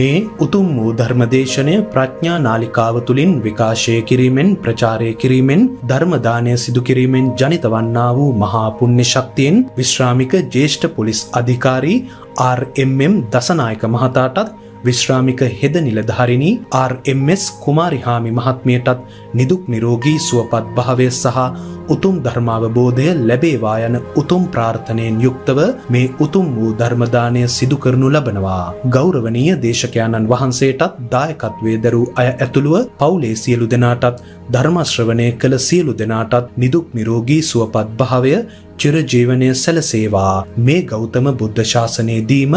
මේ උතුම් වූ ධර්මදේශනය ප්‍රඥා නාලිකාව තුළින් විකාශය කිරීමෙන් ප්‍රචාරය කිරීමෙන් ධර්ම දානය සිදු කිරීමෙන් ජනිත වන්නා වූ මහා පුණ්‍ය ශක්තියෙන් විශ්‍රාමික ජ්‍යෙෂ්ඨ පොලිස් අධිකාරී RMM දසනායක මහතාටත් විශ්‍රාමික හෙද නිලධාරිණී RMS කුමාරිහාමි මහත්මියටත් නිදුක් නිරෝගී සුවපත් භාවය සහ උතුම් ධර්මාවබෝධය ලැබේවා යන උතුම් ප්‍රාර්ථනයෙන් යුක්තව මේ උතුම් වූ ධර්ම දානය සිදු කරනු ලබනවා. ගෞරවනීය දේශකයන්න් වහන්සේටත් දායකත්වයේ දරූ අය ඇතුළුව පවුලේ සියලු දෙනාටත් ධර්ම ශ්‍රවණය කළ සියලු දෙනාටත් නිදුක් නිරෝගී සුවපත් භාවය චිරජීවනය සැලසේවා. මේ ගෞතම බුද්ධ ශාසනයේදීම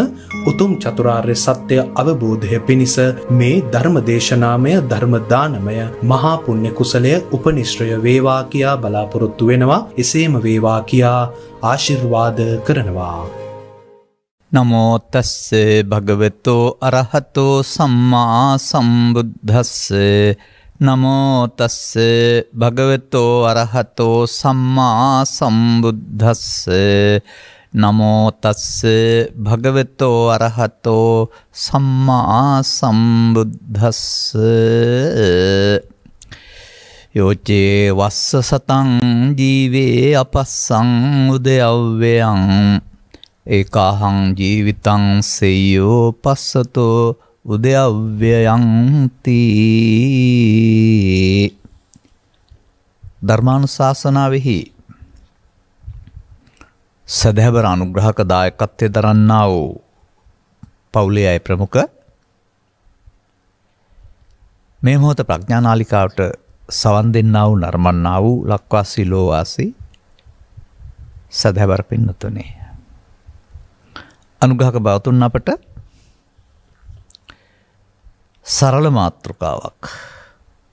උතුම් චතුරාර්ය සත්‍ය අවබෝධය පිණිස මේ ධර්ම දේශනාමය ධර්ම දානමය මහා පුණ්‍ය කුසලය උපනිශ්‍රය වේවා කියා බලාපොරොත්තු වෙනවා. එසේම වේවා කියා ආශිර්වාද කරනවා. නමෝ තස්ස භගවතෝ අරහතෝ සම්මා සම්බුද්දස්ස නමෝ තස්ස භගවතෝ අරහතෝ සම්මා සම්බුද්දස්ස නමෝ තස්ස භගවතෝ අරහතෝ සම්මා සම්බුද්දස්ස යෝචේ වස්ස සතං ජීවේ අපස්සං උදයව්‍යයං ඒකාහං ජීවිතං සෙය්‍යෝ පස්සතෝ උදයව්‍යයං තී. ධර්මානුශාසනාවෙහි සදහැවර අනුග්‍රහක දායකත්වය දරන්නා වූ පවුලේ අය ප්‍රමුඛ මේ මොහොත ප්‍රඥානාලිකාවට සවන් දෙන්නා වූ නර්මන්නා වූ ලක්වාසී ලෝවාසී සදහැවර පින්නතුනේ, අනුග්‍රහක බවතුන් අපට සරල මාතෘකාවක්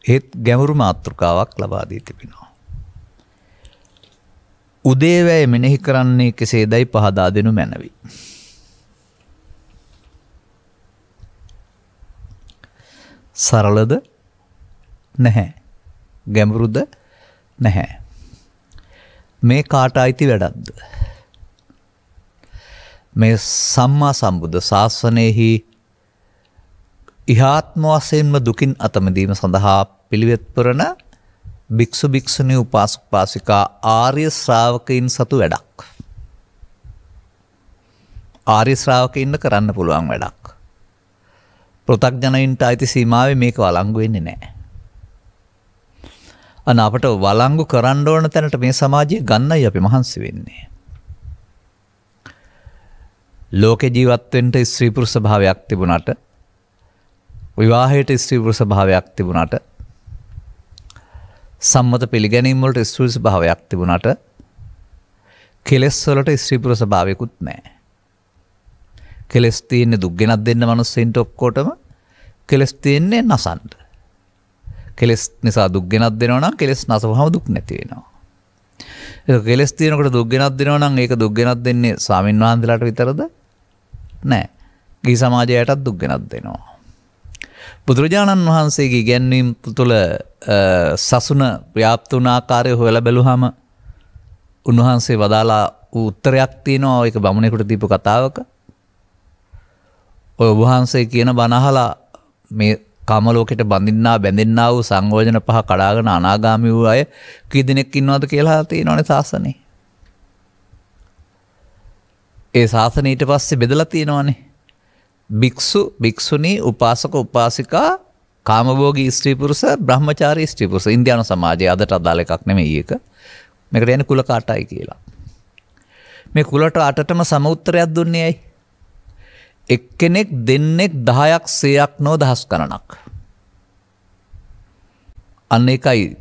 ඒත් ගැඹුරු මාතෘකාවක් ලබා දී තිබෙනවා. උදේවැය මෙනෙහි කරන්නේ කෙසේදයි පහදා දෙනු මැනවි. සරලද නැහැ, ගැඹුරුද නැහැ. මේ කාට අයිති වැඩක්ද? මේ සම්මා සම්බුද්ධ ශාසනයෙහි ඉහාත්ම වශයෙන්ම දුකින් අතමදීම සඳහා පිළිවෙත් පුරන භික්ෂු භික්ෂුණී උපාසක උපාසිකා ආර්ය ශ්‍රාවකයින් සතු වැඩක්. ආර්ය ශ්‍රාවකයින්ට කරන්න පුළුවන් වැඩක්. පෘථග්ජනයින්ට අයිති සීමාවේ මේක වළංගු වෙන්නේ නැහැ. අපට වළංගු කරන්න ඕන තැනට මේ සමාජය ගන්නයි අපි මහන්සි වෙන්නේ. ලෝකේ ජීවත් වෙන්න ස්ත්‍රී පුරුෂ භාවයක් තිබුණාට, විවාහයට ස්ත්‍රී පුරුෂ භාවයක් තිබුණාට, සම්මත පිළිගැනීම් වලට ස්ත්‍රී පුරුෂ භාවයක් තිබුණාට, කෙලෙස් වලට ස්ත්‍රී පුරුෂ භාවයකුත් නැහැ. කෙලෙස් තියෙන්නේ දුක් ගෙනත් දෙන්න මිනිස්සුන්ට ඔක්කොටම. කෙලෙස් තියෙන්නේ නසන්න. කෙලෙස් නිසා දුක් ගෙනත් දෙනවා නම් කෙලෙස් නැසවම දුක් නැති වෙනවා. ඒක කෙලෙස් තියෙනකොට දුක් ගෙනත් දෙනවා නම් ඒක දුක් ගෙනත් දෙන්නේ ස්වාමීන් වහන්සේලාට විතරද? නැහැ. ගිහි සමාජයටත් දුක් ගෙනත් දෙනවා. බුදුරජාණන් වහන්සේගේ ඉගැන්වීම් තුළ සසුන ව්‍යාප්ත වුණ ආකාරය හොයලා බැලුවාම උන්වහන්සේ වදාලා උත්තරයක් තියෙනවා. ඒක බමුණෙකුට දීපු කතාවක. ඔය වහන්සේ කියන බණ අහලා මේ කාම ලෝකෙට බැඳෙන්නා වූ සංයෝජන පහ කඩාගෙන අනාගාමී වූ අය කී දෙනෙක් ඉන්නවද කියලා තියෙනවනේ ශාසනේ. ඒ ශාසනය ඊට පස්සේ බෙදලා තියෙනවනේ. භික්ෂු භික්ෂුණී උපාසක උපාසිකා කාමභෝගී ස්ත්‍රී පුරුෂ බ්‍රහ්මචාරී ස්ත්‍රී පුරුෂ. ඉන්දියානු සමාජයේ අදට අදාළ එකක් නෙමෙයි ඒක. මේකට කියන්නේ කුල කාටයි කියලා. මේ කුලට අටටම සම උත්තරයක් දුන්නේ ඇයි? එක්කෙනෙක් දෙන්නෙක් 10ක් 100ක් නෝ දහස් ගණනක්. අන්න ඒකයි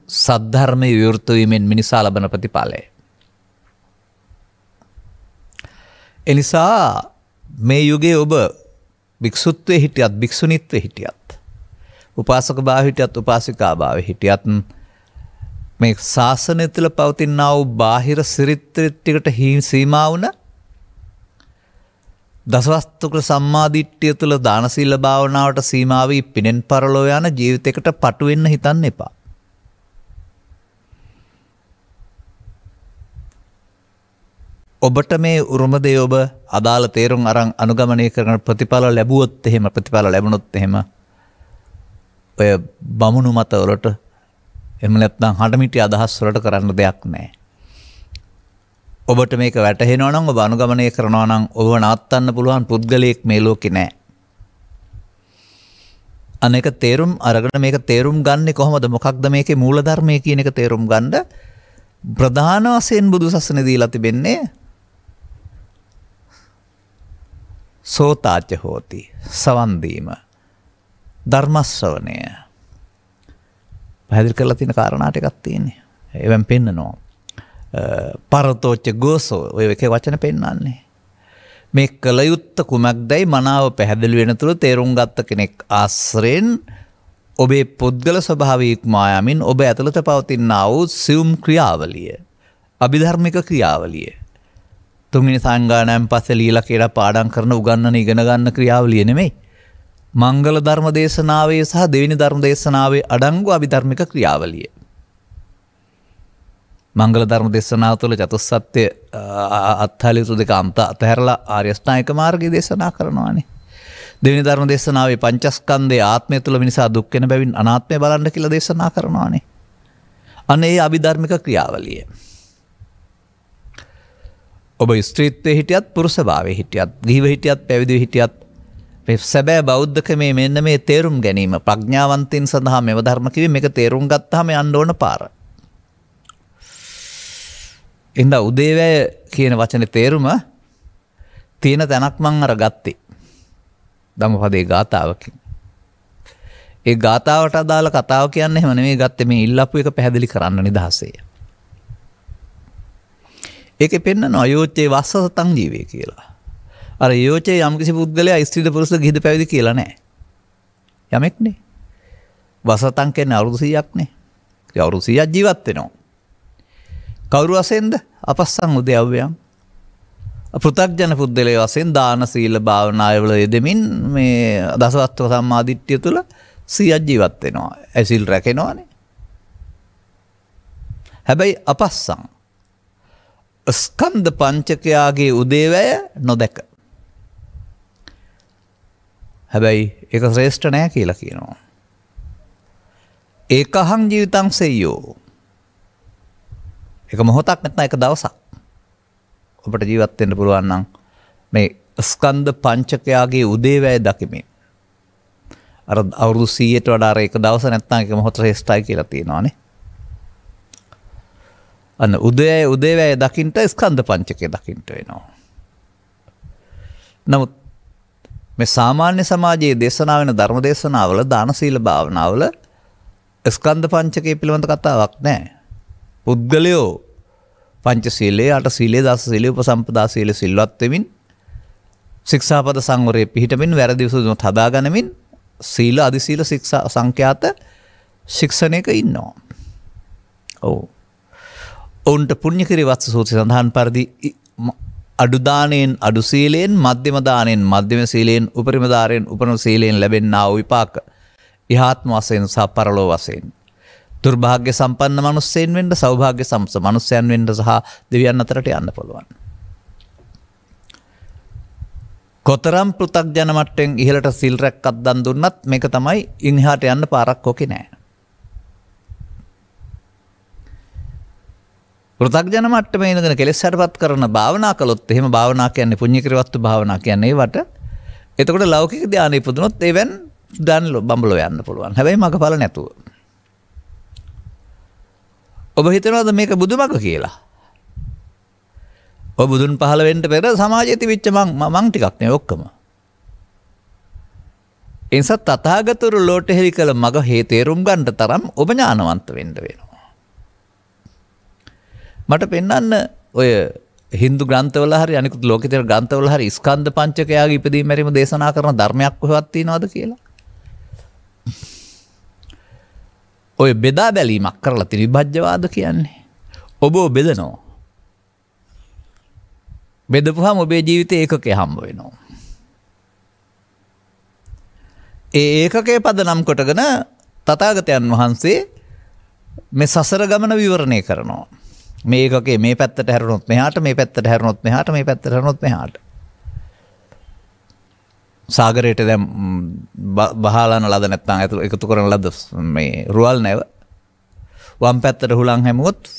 සද්ධර්මයේ විවෘත වීමෙන් මිනිසා ලබන ප්‍රතිඵලය. එනිසා මේ යුගයේ ඔබ භික්ෂුත්වයේ හිටියත් භික්ෂුණීත්වයේ හිටියත් උපාසක භාවයේ හිටියත් උපාසිකා භාවයේ හිටියත් මේ ශාසනය තුළ පවතිනා වූ බාහිර සිරිත් ටිකට සීමා වුණ දසවස්තුක සම්මාදිට්ඨිය තුළ දාන සීල භාවනාවට සීමා වී පිනෙන් පරලෝ යන ජීවිතයකට පටු වෙන්න හිතන්න එපා. ඔබට මේ උරුමදේ ඔබ අදාළ තේරුම් අරන් අනුගමනය කරන ප්‍රතිඵල ලැබුවොත් එහෙම ප්‍රතිඵල ලැබුණොත් එහෙම ඔය බමුණු මතවලට එහෙම නැත්නම් හඬමිටි අදහස් වලට කරන්න දෙයක් නැහැ. ඔබට මේක වැටහෙනවා නම් ඔබ අනුගමනය කරනවා නම් ඔබ නවත්තන්න පුළුවන් පුද්ගලයෙක් මේ ලෝකේ නැහැ. අනේක තේරුම් අරගෙන මේක තේරුම් ගන්නේ කොහොමද? මොකක්ද මේකේ මූලධර්මය කියන එක තේරුම් ගන්න ප්‍රධාන වශයෙන් බුදු සසුනේ දීලා තිබෙන්නේ සෝතාච හෝති සවන් දීම ධර්ම ශ්‍රවණය. පැහැදිලි කරලා තියෙන කාරණා ටිකක් තියෙන්නේ. ඒවෙන් පෙන්නනවා. පරතෝච්ච ගෝසෝ ඔය එකේ වචන පෙන්නන්නේ. මේ කල යුත්ත කුමක්දයි මනාව පැහැදිලි වෙන තුරු තේරුම් ගත්ත කෙනෙක් ආශ්‍රයෙන් ඔබේ පුද්ගල ස්වභාවය ඉක්මවා යමින් ඔබ ඇතුළත පවතිනා වූ සියුම් ක්‍රියාවලිය අභිධර්මික ක්‍රියාවලිය තුන්වෙනි සංගායනාවෙන් පස්සේ ලීලා කියලා පාඩම් කරන උගන්වන ඉගෙන ගන්න ක්‍රියාවලිය නෙමෙයි. මංගල ධර්ම දේශනාවේ සහ දෙවෙනි ධර්ම දේශනාවේ අඩංගු අභිධර්මික ක්‍රියාවලිය. මංගල ධර්ම දේශනාව තුළ චතුස්සත්‍ය අත්හලිතු දෙක අන්ත අතහැරලා ආර්ය අෂ්ටාංගික මාර්ගය දේශනා කරනවානේ. දෙවෙනි ධර්ම දේශනාවේ පංචස්කන්ධයේ ආත්මය තුළ මිනිසා දුක් වෙන බැවින් අනාත්මය බලන්න කියලා දේශනා කරනවානේ. අන්න ඒ අභිධර්මික ක්‍රියාවලිය. ඔබ ස්ත්‍රීත්වයේ හිටියත් පුරුෂභාවයේ හිටියත් ගිහිව හිටියත් පැවිදිව හිටියත් මේ සැබෑ බෞද්ධකමේ මෙන්න මේ තේරුම් ගැනීම ප්‍රඥාවන්තයින් සඳහා මෙව ධර්ම කිව්වේ මේක තේරුම් ගත්තාම යන්න ඕන පාර. ඉඳ උදේවැය කියන වචනේ තේරුම තියෙන තැනක් මං අර ගත්තේ. ධම්මපදයේ ගාථාවකින්. ඒ ගාථාවට අදාළ කතාව කියන්නේ එහෙම නෙමෙයි ගත්තේ මේ ඉල්ලපු එක පැහැදිලි කරන්න නිදහසේ. ඒකේ පෙන්නන අයෝචේ වස්සතං ජීවේ කියලා. අර යෝචේ යම්කිසි පුද්ගලයා ස්ත්‍රීද පුරුෂද ගිහිද පැවිදි කියලා නැහැ. යමෙක්නේ. වසතං කියන්නේ අවුරුදු 100ක් නේ. ඒ අවුරුදු 100ක් ජීවත් වෙනවා. කවුරු වශයෙන්ද? අපස්සං උදයව්‍යං. පෘථග්ජන පුද්ගලයා වශයෙන් දාන සීල භාවනාවල යෙදෙමින් මේ දසවස්තු සම්මාදිට්ඨිය තුළ 100ක් ජීවත් වෙනවා. ඒ සීල් රැකෙනවානේ. හැබැයි අපස්සං ස්කන්ධ පංචකයාගේ උදේවැය නොදැක. හැබැයි ඒක ශ්‍රේෂ්ඨ නෑ කියලා කියනවා. ඒකහං ජීවිතං සෙය්‍යෝ. එක මොහොතක් නැත්නම් එක දවසක් ඔබට ජීවත් වෙන්න පුළුවන් නම් මේ ස්කන්ධ පංචකයාගේ උදේවැය දකිමින් අර අවුරුදු 100ට වඩා එක දවස නැත්නම් එක මොහොත ශ්‍රේෂ්ඨයි කියලා තියෙනවානේ. අන්න උදේවැය දකින්ට ස්කන්ධ පංචකය දකින්ට වෙනවා. නමුත් මේ සාමාන්‍ය සමාජයේ දේශනා වෙන ධර්ම දේශනාවල දාන සීල භාවනාවල ස්කන්ධ පංචකය පිළිබඳ කතාවක් නැහැ. පුද්ගලයෝ පංචශීලයේ අට සීලයේ දස සීලයේ උපසම්පදා සීලයේ සිල්වත් වෙමින් ශික්ෂාපද සංවරයේ පිහිටමින් වැරදි විසුදුමත් හදාගනිමින් සීල අධි සීල ශික්ෂා සංඛ්‍යාත ශික්ෂණයක ඉන්නවා. ඔව්. ඔවුන්ට පුණ්‍ය කිරිවත්ස සූත්‍රය සඳහන් පරිදි අඩු දාණයෙන් අඩු සීලයෙන් මධ්‍යම දාණයෙන් මධ්‍යම සීලයෙන් උපරිම දාණයෙන් උපරිම සීලයෙන් ලැබෙනා වූ විපාක ඉහාත්ම වශයෙන් සහ පරලෝ වශයෙන් දුර්භාග්‍ය සම්පන්න මනුස්සයන් වෙන්න සෞභාග්‍ය සම්පන්න මනුස්සයන් වෙන්න සහ දෙවියන් අතරට යන්න පුළුවන්. කොතරම් පෘථග්ජන මට්ටෙන් ඉහළට සිල් රැක්කත් දන් දුන්නත් මේක තමයි ඉන්හාට යන්න පාරක් ඕකේ නෑ. පෘථග්ජන මට්ටමේ ඉඳගෙන කෙලෙස් හැටපත් කරන භාවනා කළොත් එහෙම භාවනා කියන්නේ පුණ්‍ය කිරිවත්තු භාවනා කියන්නේ ඒවට. එතකොට ලෞකික ධානය ඉපදුනොත් එවෙන් ධාන බඹලෝ යන්න පුළුවන්. හැබැයි මගඵල නැතුව. ඔබ හිතනවාද මේක බුදුමග කියලා? ඔබ බුදුන් පහළ වෙන්න පෙර සමාජයේ තිබිච්ච මං ටිකක් නේ ඔක්කොම. එනිසා තථාගතවරු ලෝට හෙළි කළ මග හේ තේරුම් ගන්න තරම් ඔබ ඥානවන්ත වෙන්න වෙනවා. මට පෙන්වන්න ඔය හින්දු ග්‍රන්ථවල හරි අනිකුත් ලෝකිතර ග්‍රන්ථවල හරි ස්කන්ධ පංචකයාගේ ඉදීම මැරීම දේශනා කරන ධර්මයක් කොහෙවත් තියෙනවද කියලා? ඔය බෙදා බැලීමක් කරලා තියෙන විභජ්‍යවාද කියන්නේ. ඔබ බෙදනවා. බෙදපුවාම ඔබේ ජීවිතේ ඒකකේ හම්බ වෙනවා. ඒ ඒකකේ පදනම් කොටගෙන තථාගතයන් වහන්සේ මේ සසර ගමන විවරණය කරනවා. මේකගේ මේ පැත්තට හැරුණොත් මෙහාට, මේ පැත්තට හැරුණොත් මෙහාට, මේ පැත්තට හැරුණොත් මෙහාට. සාගරයට දැන් බහලාන ලද නැත්නම් එකතු කරන ලද මේ රුවල් නැව වම් පැත්තට හුලං හැමුවොත්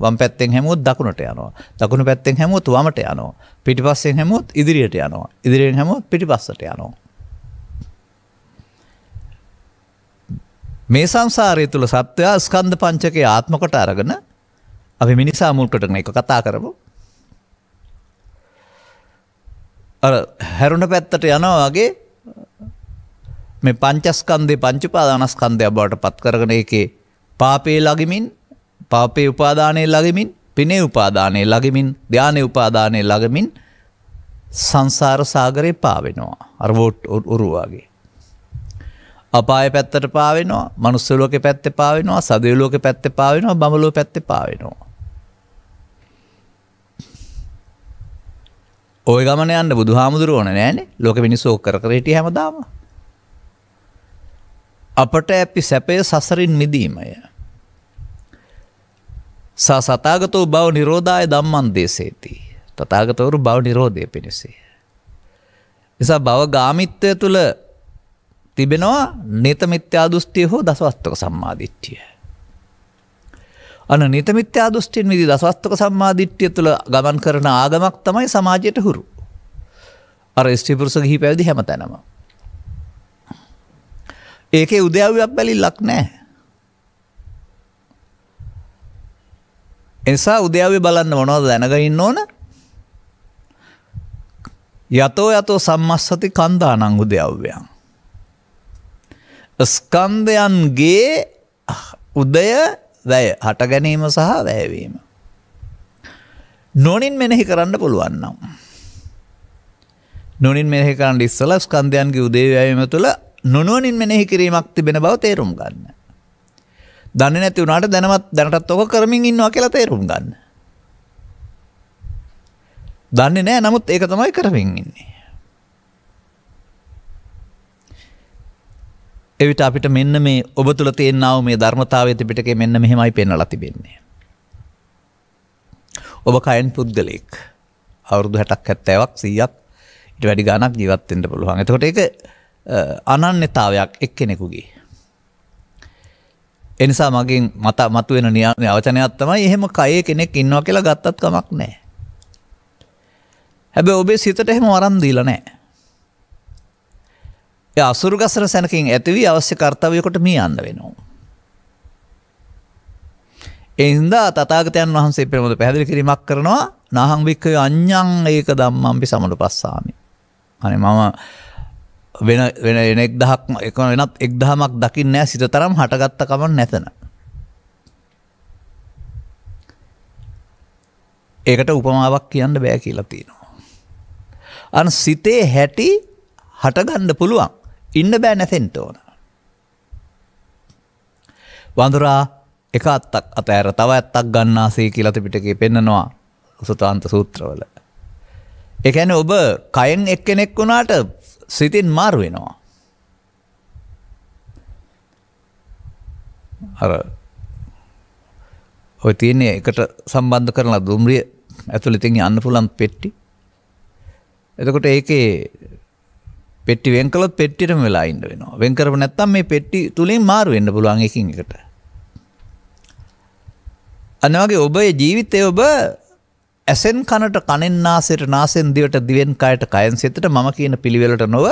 වම් පැත්තෙන් හැමුවොත් දකුණට යනවා. දකුණු පැත්තෙන් හැමුවොත් වමට යනවා. පිටිපස්සෙන් හැමුවොත් ඉදිරියට යනවා. ඉදිරියෙන් හැමුවොත් පිටිපස්සට යනවා. මේ සංසාරය තුල සත්‍යය ස්කන්ධ පංචකයේ ආත්ම කොට අරගෙන අපි මිනිසා මුල් කොටගෙන එක කතා කරමු. අර හැරුණ පැත්තට යනවා වගේ මේ පංචස්කන්ධේ පංච උපාදානස්කන්ධය බවට පත් කරගෙන ඒකේ පාපේ ලගමින්, පාපේ උපාදානයේ ලගමින්, පිනේ උපාදානයේ ලගමින්, ධානයේ උපාදානයේ ලගමින් සංසාර සාගරේ පාවෙනවා. අර වෝට් උරු වගේ. අපාය පැත්තට පාවෙනවා, මනුස්ස ලෝකේ පැත්තේ පාවෙනවා, සදේ ලෝකේ පැත්තේ පාවෙනවා, බඹලෝ පැත්තේ පාවෙනවා. ඔය ගමන යන්න බුදුහාමුදුරුවෝ ඕනේ නෑනේ. ලෝක මිනිස්සු ඕක කර කර හිටිය හැමදාම. අපට ඇපි සැපය සසරින් මිදීමය. සතගතෝ භව නිරෝධාය ධම්මං දේසේති. තථාගතවරු භව නිරෝධය පිණිසයි. නිසා භව ගාමිත්වය තුල තිබෙනවා නිත මිත්‍යා දෘෂ්ටිය හෝ දසවස්තක සම්මාදිට්ඨිය. අන නිත මිත්‍යා දෘෂ්ටියෙන් මිදී දසවස්තක සම්මාදිට්ඨිය තුල ගමන් කරන ආගමක් තමයි සමාජයට හුරු. අර ස්ත්‍රී පුරුෂ ගිහි පැවිදි හැමතැනම. ඒකේ උදෑව්‍යක් බැලිලක් නැහැ. එනිසා උදෑව්වේ බලන්න මොනවද දැනගෙන ඉන්න ඕන? යතෝ යතෝ සම්මස්සති කන්දානං උදෑව්‍යං. ස්කන්ධයන්ගේ උදය වැය හට ගැනීම සහ වැයවීම. නොනින් මෙනෙහි කරන්න පුළුවන් නම්. නොනින් මෙනෙහි කරන්න ඉස්සලා ස්කන්ධයන්ගේ උදේ වැයවීම තුළ නොනුවණින් මෙනෙහි කිරීමක් තිබෙන බව තේරුම් ගන්න. දන්නේ නැති වුණාට දැනටත් ඔක කරමින් ඉන්නවා කියලා තේරුම් ගන්න. දන්නේ නැහැ නමුත් ඒක තමයි කරමින් ඉන්නේ. එවිට අපිට මෙන්න මේ ඔබ තුල තියෙනා වූ මේ ධර්මතාවය ත්‍රිපිටකයේ මෙන්න මෙහෙමයි පෙන්වලා තිබෙන්නේ. ඔබ කයන් පුද්ගලෙක්. අවුරුදු 60ක් 70ක් 100ක් ඊට වැඩි ගාණක් ජීවත් වෙන්න පුළුවන්. එතකොට ඒක අනන්‍යතාවයක් එක්කෙනෙකුගේ. ඒ නිසා මගෙන් මතුවෙන වචනයක් තමයි එහෙම කයේ කෙනෙක් ඉන්නවා කියලා ගත්තත් කමක් නැහැ. හැබැයි ඔබේ සිතට එහෙම වරන් දීලා නැහැ. ඒ අසුරු ගසන සැනකින් ඇතිවි අවශ්‍ය කාර්යයකට මේ යන්න වෙනවා. ඒ හින්දා තථාගතයන් වහන්සේ පිළිබඳව පැහැදිලි කිරීමක් කරනවා නාහං වික්ඛය අඤ්ඤං ඒක ධම්මම්පි සමනුපස්සාමි. අනේ මම වෙන 1000ක් වෙනත් 1000ක් දකින්නේ නැහැ සිත තරම් හටගත්ත කමක් නැතන. ඒකට උපමාවක් කියන්න බෑ කියලා තියෙනවා. අන සිතේ හැටි හටගන්න පුළුවන්. ඉන්න බෑ නැතෙන්න ඕන. වඳුරා එක අත්තක් අතෑර තව අත්තක් ගන්නාසේ කියලා ත්‍රිපිටකයේ පෙන්නනවා සුතාන්ත සූත්‍රවල. ඒ කියන්නේ ඔබ කයෙන් එක්කෙනෙක් වුණාට සිතින් මාරු වෙනවා. අර ඔය තියෙන්නේ එකට සම්බන්ධ කරලා දුම්රිය ඇතුළතින් යන්න පුළුවන් පෙට්ටි. එතකොට ඒකේ පෙට්ටි වෙන් කළොත් පෙට්ටියටම වෙලා ඉන්න වෙනවා. වෙන් කරපො නැත්නම් මේ පෙට්ටි තුලින් මාරු වෙන්න පුළුවන් එකින් එකට. අනවගේ ඔබේ ජීවිතයේ ඔබ ඇසෙන් කනට කනෙන් නාසයට නාසෙන් දිවට දිවෙන් කයට කයෙන් සිතට මම කියන පිළිවෙලට නොව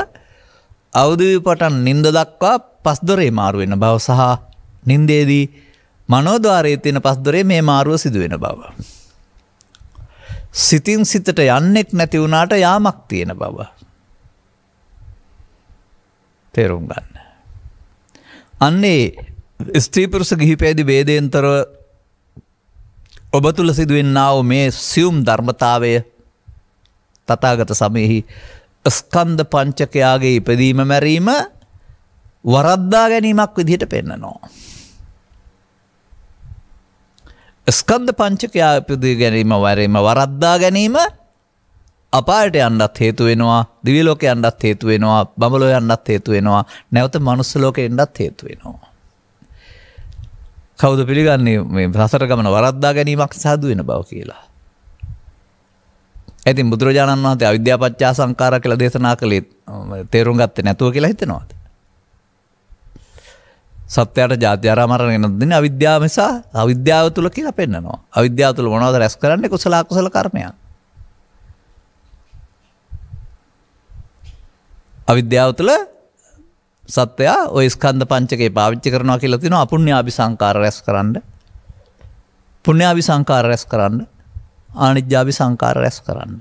අවදිවි පටන් නිින්ද දක්වා පස්දොරේ මාරු වෙන බව සහ නිින්දේදී මනෝද්වාරයේ තියෙන පස්දොරේ මේ මාරුව සිදු වෙන බව. සිතින් සිතට යන්නෙක් නැති වුණාට යාමක් තියෙන බව. තේරුම් ගන්න. අන්නේ ස්ත්‍රී පුරුෂ ගිහි පැවිදි ભેදයෙන්තරව ඔබ තුල සිදුවෙනා වූ මේ සියුම් ධර්මතාවය තථාගත සමයෙහි ස්කන්ධ පංචකයාගේ ඉපදීම මැරීම වරද්දා ගැනීමක් විදිහට පෙන්නනවා. ස්කන්ධ පංචකයා ඉපදී ගැනීම වරද්දා ගැනීම අපායට යන්නත් හේතු වෙනවා, දිව්‍ය ලෝකේ යන්නත් හේතු වෙනවා, බඹලෝ යන්නත් හේතු වෙනවා, නැවත මනුස්ස ලෝකේ යන්නත් හේතු වෙනවා. කවුද පිළිගන්නේ මේ සසර ගමන වරද්දා ගැනීමක් සාදු වෙන බව කියලා. ඉතින් බුදුරජාණන් වහන්සේ අවිද්‍යාව පත්‍ය සංඛාර කියලා දේශනා කළේ තේරුම් ගත්තේ නැතුව කියලා හිතනවාද? සත්‍යයට ජාති ජරා මරණ දෙන්නේ අවිද්‍යාව නිසා අවිද්‍යාව තුල කියලා පෙන්නනවා. අවිද්‍යාව තුල මොනවද රැස් කරන්නේ? කුසල අකුසල කර්මයන්. අවිද්‍යාව තුළ සත්‍යය ඔය ස්කන්ධ පංචකේ පාවිච්චි කරනවා කියලා තියෙනවා අපුණ්‍යාභි සංකාර රැස් කරන්න. පුණ්‍යාභි සංකාර රැස් කරන්න. ආනිජ්ජාභි සංකාර රැස් කරන්න.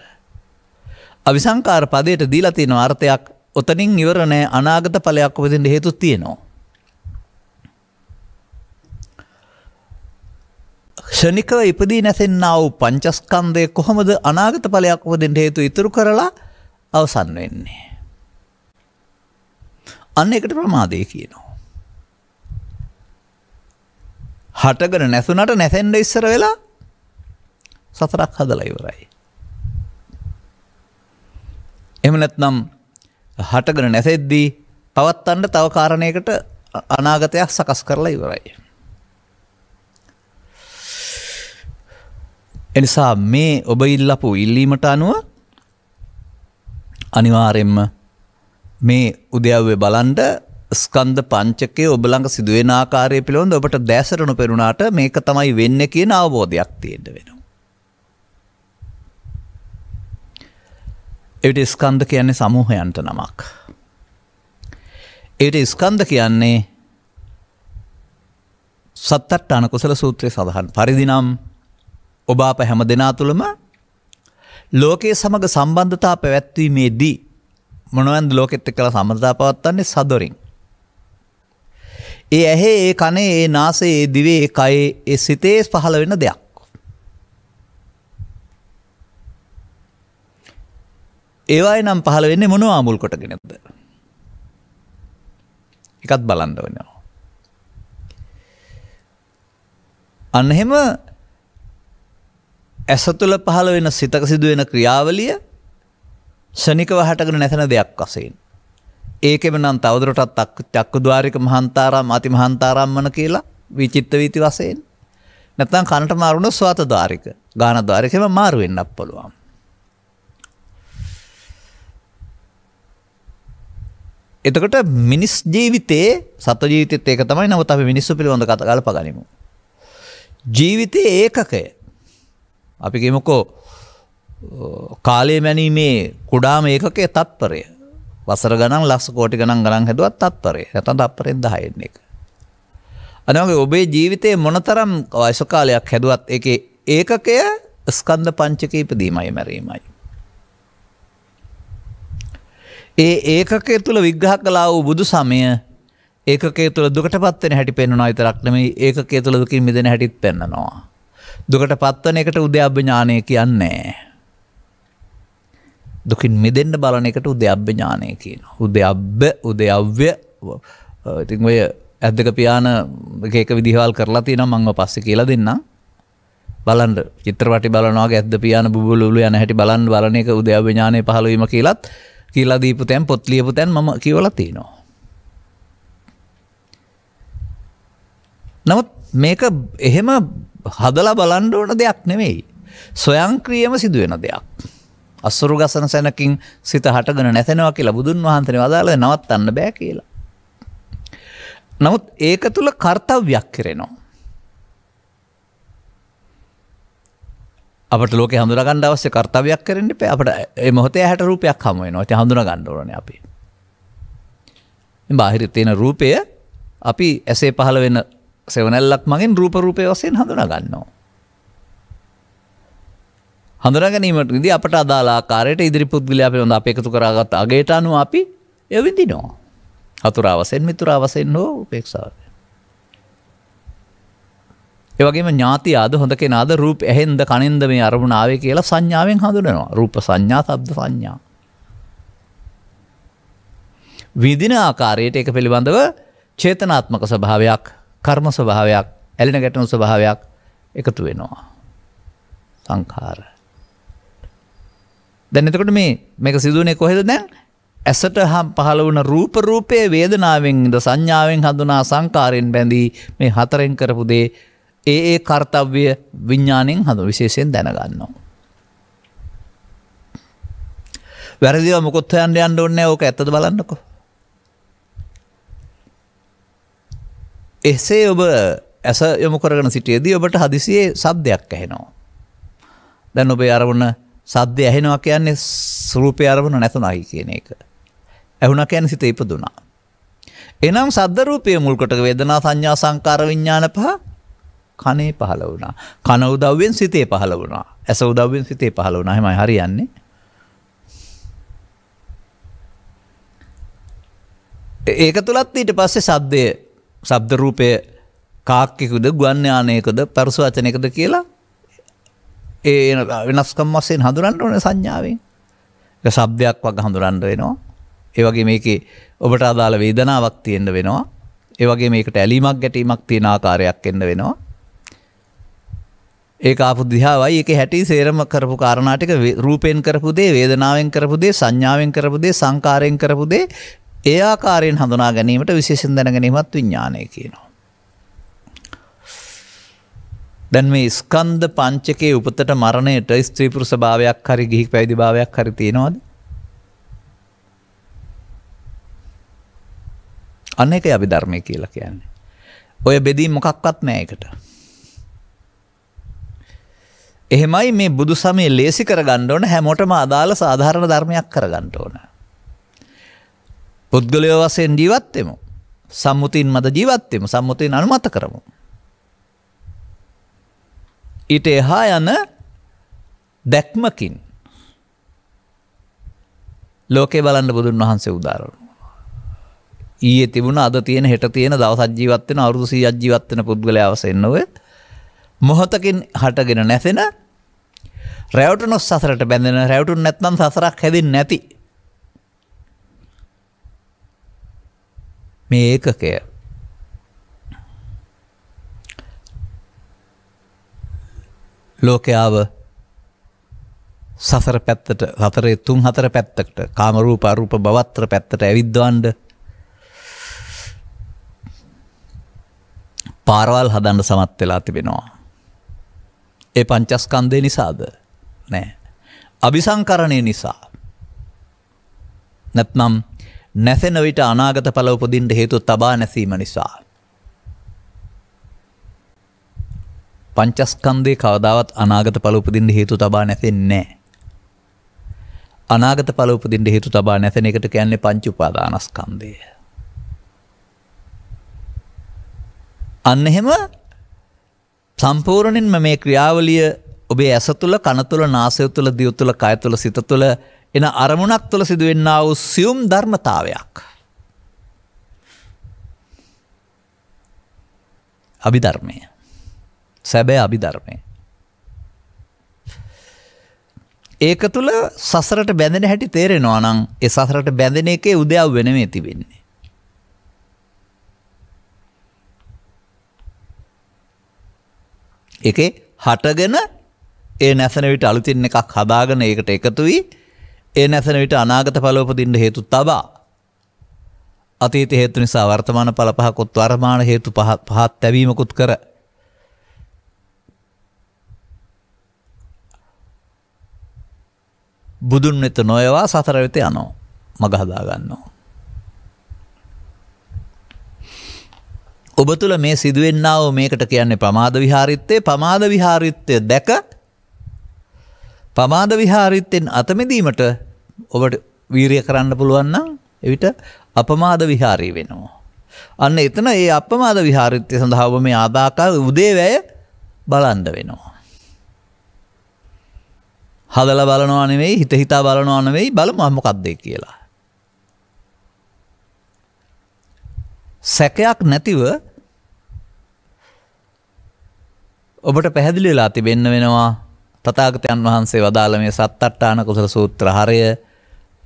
අවිසංකාර පදයට දීලා තියෙන අර්ථයක් ඔතනින් ඉවර නැහැ අනාගත ඵලයක් උපදින්න හේතු තියෙනවා. ක්ෂණිකව ඉපදී නැසෙන්නා වූ පංචස්කන්ධය කොහොමද අනාගත ඵලයක් උපදින්න හේතු ඉතුරු කරලා අවසන් වෙන්නේ? අන්න එකට ප්‍රමාදය කියනවා. හටගෙන නැසුනට නැසෙන්න ඉස්සර වෙලා සතරක් හදලා ඉවරයි. එහෙම නැත්නම් හටගෙන නැසෙද්දී පවත්තන්න තව කාරණයකට අනාගතයක් සකස් කරලා ඉවරයි. එනිසා මේ ඔබ ඉල්ලපු ඉල්ලීමට අනුව අනිවාර්යෙන්ම මේ උදයව්වේ බලන්ඩ ස්කන්ධ පංචකය ඔබ ළඟ සිදුවෙන ආකාරය පිළිබඳව ඔබට දැසට නොපෙරුණාට මේක තමයි වෙන්නේ කියන අවබෝධයක් තියෙන්න වෙනවා. එවිට ස්කන්ධ කියන්නේ සමූහයන්ට නමක්. එවිට ස්කන්ධ කියන්නේ සත්තට්ඨාන කුසල සූත්‍රයේ සඳහන් පරිදි නම් ඔබ අප හැම දෙනා තුළම ලෝකයේ සමග සම්බන්ධතා පැවැත්වීමේදී මොනවද ලෝකෙත් එක්කලා සම්බන්ධතා පවත්වන්නේ සදොරින්. ඒ ඇහි ඒ කනේ ඒ නාසයේ ඒ දිවේ ඒ කයේ ඒ සිතේ පහළ වෙන දෙයක්. ඒවයි නම් පහළ වෙන්නේ මොනවා මුල් කොටගෙනද? එකත් බලන්න වෙනවා. අන්න එහෙම ඇස තුළ පහළ වෙන සිතක සිදුවෙන ක්‍රියාවලිය ශනිකව හටගෙන නැසෙන දෙයක් වශයෙන්. ඒකෙම නම් තවදුරටත් චක්කුද්වාරික මහන්තාරාම අති මහන්තාරාමන කියලා විචිත්ත වීති වශයෙන්. නැත්නම් කනට මාරුණ ස්වාතද්වාරික ගානද්වාරිකෙම මාරු වෙන්නත් පුළුවන්. එතකොට මිනිස් ජීවිතයේ සත්ව ජීවිතෙත් ඒක තමයි. නමුත් අපි මිනිස්සු පිළිබඳව කතා ගලප ගනිමු. ජීවිතයේ ඒකකය අපි කියමුකෝ කාලය මැනීමේ කුඩාම ඒකකයේ තත්පරය. වසර ගණන් ලක්ෂ කෝටි ගණන් හැදුවත් තත්පරය. නැත්නම් තත්පරෙන් 10 එක. අනවගේ ඔබේ ජීවිතයේ මොනතරම් වයස කාලයක් හැදුවත් ඒකේ ඒකකය ස්කන්ධ පංචකයේ ඉපදීමයි මැරීමයි. ඒ ඒකකය තුල විග්‍රහ කළා වූ බුදු සමය ඒකකය තුල දුකටපත් වෙන හැටි පෙන්වනවා විතරක් නෙමෙයි ඒකකය තුල දුකින් මිදෙන හැටිත් පෙන්වනවා. දුකටපත් වෙන එකට උද්‍යප්ප ඥානය කියන්නේ. දුකින් මිදෙන්න බලන එකට උද්‍යප්ප ඥානය කියනවා. උද්‍යව්‍ය ඉතින් ඔය ඇද්දක පියාන එක විදිහවල් කරලා තියෙනවා මම පස්සේ කියලා දෙන්නම්. බලන්න චිත්‍රපටි බලනවා වගේ ඇද්ද පියාන බුබුලුළු යන හැටි බලන එක උද්‍යප්ප ඥානය පහළ වීම කියලා දීපු තැන් පොත් ලියපු තැන් මම කියවලා තියෙනවා. නමුත් මේක එහෙම හදලා බලන්න ඕන දෙයක් නෙමෙයි. ස්වයංක්‍රීයම සිදුවෙන දෙයක්. අසුරු ගසන සැනකින් සිත හටගෙන නැසෙනවා කියලා බුදුන් වහන්සේ වදාළේ නවත්තන්න බෑ කියලා. නමුත් ඒක තුල කාර්යයක් කෙරෙනවා. අපට ලෝකේ හඳුනා ගන්න අවශ්‍ය කාර්යයක් කරන්න එපා. අපට මේ මොහොතේ ඇහැට රූපයක් හමු වෙනවා. ඒක හඳුනා ගන්න ඕනේ අපි. මේ බාහිර තියෙන රූපය අපි ඇසේ පහළ වෙන සෙවණැල්ලක් මගෙන් රූපේ වශයෙන් හඳුනා ගන්නවා. හඳුනා ගැනීමටදී අපට අදාළ ආකාරයට ඉදිරි පුද්ගලයා පිළිබඳ අපි එකතු කරගත් අගයට අනුව අපි ඒ විඳිනවා. හතුරා වශයෙන් මිතුරා වශයෙන් හෝ උපේක්ෂාව. ඒ වගේම ඥාති ආද හොඳ කෙනාද රූප ඇහෙන්ද කනෙන්ද මේ අරමුණ ආවේ කියලා සංඥාවෙන් හඳුනනවා. රූප සංඥා, ශබ්ද සංඥා. විදින ආකාරයට ඒක පිළිබඳව චේතනාත්මක ස්වභාවයක්, කර්ම ස්වභාවයක්, ඇලෙන ගැටෙන ස්වභාවයක් එකතු වෙනවා. සංඛාර. දැන් එතකොට මේක සිදුවන්නේ කොහෙද දැන්? ඇසට පහළ වුණ රූපේ වේදනාවෙන්ද සංඥාවෙන් හඳුනා සංකාරයෙන් බැඳී මේ හතරෙන් කරපු දේ ඒ කාර්යව්‍ය විඥාණයෙන් විශේෂයෙන් දැනගන්නවා. වැරදිව මොකොත් හොයන්න යන්න ඕනේ නැහැ. ඕක ඇත්තද බලන්නකෝ. එසේ ඔබ ඇස යොමු කරගෙන සිටියේදී ඔබට හදිසියේ සද්දයක් ඇහෙනවා. දැන් ඔබේ අරමුණ සද්දය ඇහෙනවා කියන්නේ රූපේ අරමුණ නැතුණයි කියන එක. ඇහුණා කියන්නේ සිත ඉපදුණා. එනම් සද්ද රූපයේ මුල් කොට වේදනා සංඥා සංකාර විඥාන පහ කනේ පහළ වුණා. කන උදව්වෙන් සිතේ පහළ වුණා. ඇස උදව්වෙන් සිතේ පහළ වුණා. එහෙමයි හරියන්නේ. ඒක තුලත් ඊට පස්සේ ශබ්ද රූපය කාක්කෙකුද ගුවන් යානයකද පරස වචනයකද කියලා ඒ වෙනස්කම් වශයෙන් හඳුනන්න ඕනේ සංඥාවෙන්. ඒක ශබ්දයක් වගේ හඳුනන්න වෙනවා. ඒ වගේ මේකේ ඔබට අදාළ වේදනාවක් තියෙන්න වෙනවා. ඒ වගේ මේකට ඇලීමක් ගැටීමක් තියෙන ආකාරයක් එන්න වෙනවා. ඒක ආපු දිහාවයි ඒකේ හැටි සේරම කරපු කාරණා ටික රූපෙන් කරපු දේ, වේදනාවෙන් කරපු දේ, සංඥාවෙන් කරපු දේ, සංකාරයෙන් කරපු දේ ඒ ආකාරයෙන් හඳුනා ගැනීමට විශේෂයෙන් දැන ගැනීමත් විඥානය කියනවා. දැන් මේ ස්කන්ධ පංචකයේ උපතට මරණයට ස්ත්‍රී පුරුෂ භාවයක් හරි ගිහි පැවිදි භාවයක් හරි තියෙනවද? අනේකයි අභිධර්මයේ කියලා කියන්නේ. ඔය බෙදීම් මොකක්වත් නැහැ ඒකට. එහෙමයි මේ බුදු සමය ලේසි කරගන්න ඕන හැමෝටම අදාළ සාධාරණ ධර්මයක් කරගන්න ඕන. පුද්ගලය වශයෙන් ජීවත් වෙමු. සම්මුතින් මත ජීවත් වෙමු. සම්මුතින් අනුමත කරමු. ඊට එහා යන දැක්මකින් ලෝකේ බලන්න බුදුන් වහන්සේ උදාහරණ. ඊයේ තිබුණ අද තියෙන හෙට තියෙන දවසක් ජීවත් වෙන අවුරුදු 100ක් ජීවත් වෙන පුද්ගලයා වශයෙන් නොවේ. මොහොතකින් හටගෙන නැසෙන රැවටුනොත් සසරට බැඳෙන රැවටුන් නැත්නම් සසරක් හැදෙන්නේ නැති මේ ඒකකය ලෝකයාව සසර පැත්තට සතරේ 3-4 පැත්තකට කාම රූප අරූප භවත්‍ර පැත්තට ඇවිද්දවන්න පාරවල් හදන්න සමත් වෙලා තිබෙනවා. ඒ පංචස්කන්ධය නිසාද? නෑ. අபிසංකරණය නිසා. නැත්නම් නැසෙන විට අනාගත ඵල උපදින්න හේතු තබා නැසීම නිසා. පංචස්කන්ධේ කවදාවත් අනාගත ඵල උපදින්න හේතු තබා නැසෙන්නේ නැහැ. අනාගත ඵල උපදින්න හේතු තබා නැසෙන එකට කියන්නේ පංච උපාදානස්කන්ධය. අන්න එහෙම සම්පූර්ණයෙන්ම මේ ක්‍රියාවලිය ඔබේ ඇස තුළ, කන තුළ, නාසය තුළ, දිව තුළ, කය තුළ, සිත තුළ එන අරමුණක් තුළ සිදුවෙනා වූ සියුම් ධර්මතාවයක්. අභිධර්මය. සැබෑ අභිධර්මය. ඒක තුළ සසරට බැඳෙන හැටි තේරෙනවා නම් ඒ සසරට බැඳෙන එකේ උදයව් වෙනෙමේ තිබෙන්නේ. ඒකේ හටගෙන ඒ නැසෙන විට අලුතින් එකක් හදාගෙන ඒකට එකතු වී ඒ නැසෙන විට අනාගත ඵල උපදින්න හේතු තබා අතීත හේතු නිසා වර්තමාන ඵල පහකොත් වර්තමාන හේතු පහත් තැවීමකුත් කර බුදුන් වෙත නොයවා සතර වෙත යනවා මග හදා ගන්නවා. ඔබ තුළ මේ සිදුවෙන්නා වූ මේකට කියන්නේ ප්‍රමාද විහාරීත්වය. ප්‍රමාද විහාරීත්වය දැක ප්‍රමාද විහාරීත්වයෙන් අත මිදීමට ඔබට වීරිය කරන්න පුළුවන් නම් එවිට අපමාද විහාරී වෙනවා. අන්න එතන ඒ අපමාද විහාරීත්වය සඳහා ඔබ මේ ආදාකාර උදේවැය බලන්න වෙනවා. හදලා බලනවා නෙවෙයි, හිත හිතා බලනවා නෙවෙයි, බලමු මොකක්ද කියලා. සැකයක් නැතිව ඔබට පැහැදිලි වෙලා තිබෙන්න වෙනවා තථාගතයන් වහන්සේ වදාළ මේ සත්තට්ඨාන කුසල සූත්‍ර හරය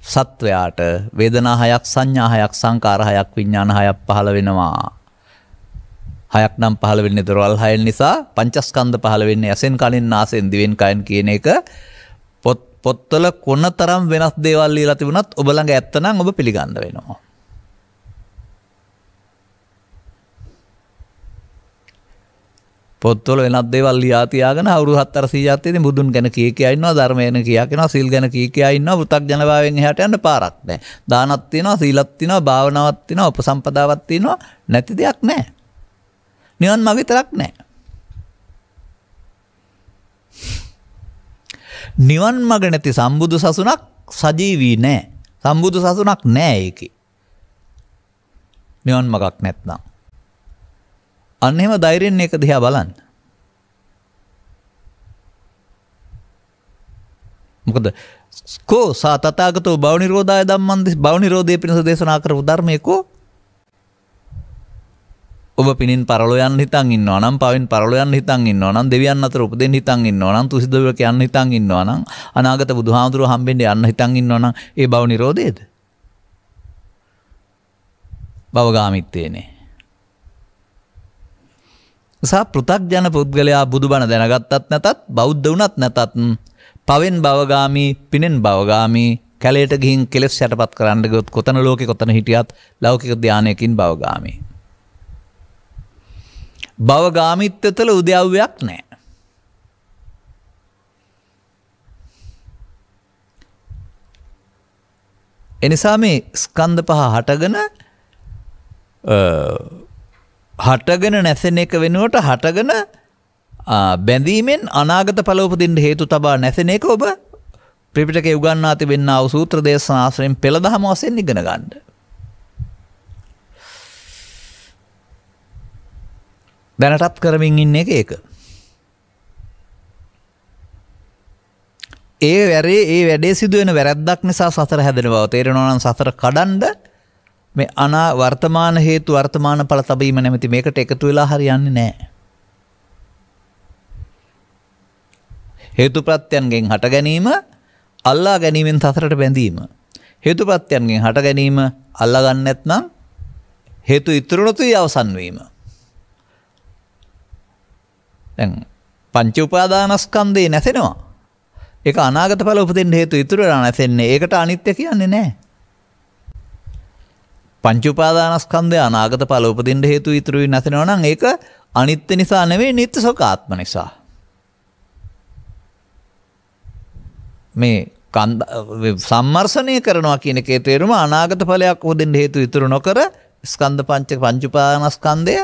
සත්වයාට වේදනා හයක්, සංඥා හයක්, සංකාර හයක්, විඥාන හයක් පහළ වෙනවා. හයක් නම් පහළ වෙන්නේ දොරවල් හයෙන් නිසා, පංචස්කන්ධ පහළ වෙන්නේ ඇසෙන්, කනෙන්, නාසයෙන්, දිවෙන්, කයෙන් කියන එක පොත්වල කොන තරම් වෙනස් දේවල් ලියලා තිබුණත් ඔබ ළඟ ඇත්ත නම් ඔබ පිළිගන්න වෙනවා. පොත්වල වෙනත් දේවල් ලියා තියාගෙන අවුරුදු 700ක් තියදී බුදුන් ගැන කියා ඉන්නවා, ධර්මය ගැන කියා සිල් ගැන කියා ඉන්නවා. පෘථග්ජනභාවයෙන් එහාට යන්න පාරක් නැහැ. දානක් තියෙනවා, සීලක් තියෙනවා, භාවනාවක් තියෙනවා, උපසම්පදාවක් තියෙනවා. නැති දෙයක් නැහැ. නිවන් මාර්ග විතරක් නැහැ. නිවන් මඟ නැති සම්බුදු සසුනක් සජීවී නැහැ. සම්බුදු සසුනක් නැහැ ඒකේ. නිවන් මඟක් නැත්නම්. අන්න එහෙම ධෛර්යයෙන් ඒක දිහා බලන්න. මොකද කෝ සතතාගතෝ භව නිරෝධාය ධම්මං භව නිරෝධයේ පිණිස දේශනා කරපු ධර්මයේ කෝ ඔබ පිනින් පරලෝ යන්න හිතන් ඉන්නවා නම්, පවෙන් පරලෝ යන්න හිතන් ඉන්නවා නම්, දෙවියන් අතර උපදින්න හිතන් ඉන්නවා නම්, තුසිතවක යන්න හිතන් ඉන්නවා නම්, අනාගත බුදුහාමුදුරුවෝ හම්බෙන්න යන්න හිතන් ඉන්නවා නම්, ඒ භව නිරෝධයේද? භවගාමිත්වයේනේ. සා පෘථග්ජන පුද්ගලයා බුදුබණ දැනගත්තත් නැතත්, බෞද්ධ වුණත් නැතත්, පවෙන් භවගාමී, පිනෙන් භවගාමී, කැලයට ගිහින් කෙලෙස් යටපත් කරන්න ගියොත් කොතන ලෝකේ කොතන හිටියත් ලෞකික ධානයකින් භවගාමී. භවගාමිත්වය තුළ උද්‍යව්‍යයක් නැහැ. එනිසා මේ ස්කන්ධ පහ හටගෙන නැසෙන එක වෙනුවට හටගෙන බැඳීමෙන් අනාගත ඵල උපදින්න හේතු තබා නැසෙන එක ඔබ ත්‍රිපිටකයේ උගන්වා තිබෙනා වූ සූත්‍ර දේශනා ආශ්‍රයෙන් පෙළ දහම වශයෙන් ඉගෙන ගන්න. දැනටත් කරමින් ඉන්න එක ඒක. ඒ වැඩේ සිදුවෙන වැරැද්දක් නිසා සසර හැදෙන බව තේරෙනවා නම් සසර කඩන්ඩ මේ වර්තමාන හේතු වර්තමාන ඵල තබීම නැමැති මේකට එකතු වෙලා හරියන්නේ නැහැ. හේතුප්‍රත්‍යයන්ගෙන් හට ගැනීම, අල්ලා ගැනීමෙන් සසරට බැඳීම. හේතුප්‍රත්‍යයන්ගෙන් හට ගැනීම අල්ලා ගන්න නැත්නම් හේතු ඉතුරු නොතුයි අවසන් වීම. දැන් පංච උපාදානස්කන්ධේ නැසෙනවා. ඒක අනාගත ඵල උපදින්න හේතු ඉතුරු වෙලා නැසෙන්නේ. ඒකට අනිත්‍ය කියන්නේ නැහැ. පංච උපාදානස්කන්ධය අනාගත ඵල උපදින්න හේතු ඉතුරු වෙන්නේ නැසෙනවා නම් ඒක අනිත්‍ය නිසා නෙවෙයි, නිත්‍ය සෝකාත්ම නිසා. මේ සම්මර්ෂණය කරනවා කියන එකේ තේරුම අනාගත ඵලයක් උපදින්න හේතු ඉතුරු නොකර ස්කන්ධ පංච උපාදානස්කන්ධය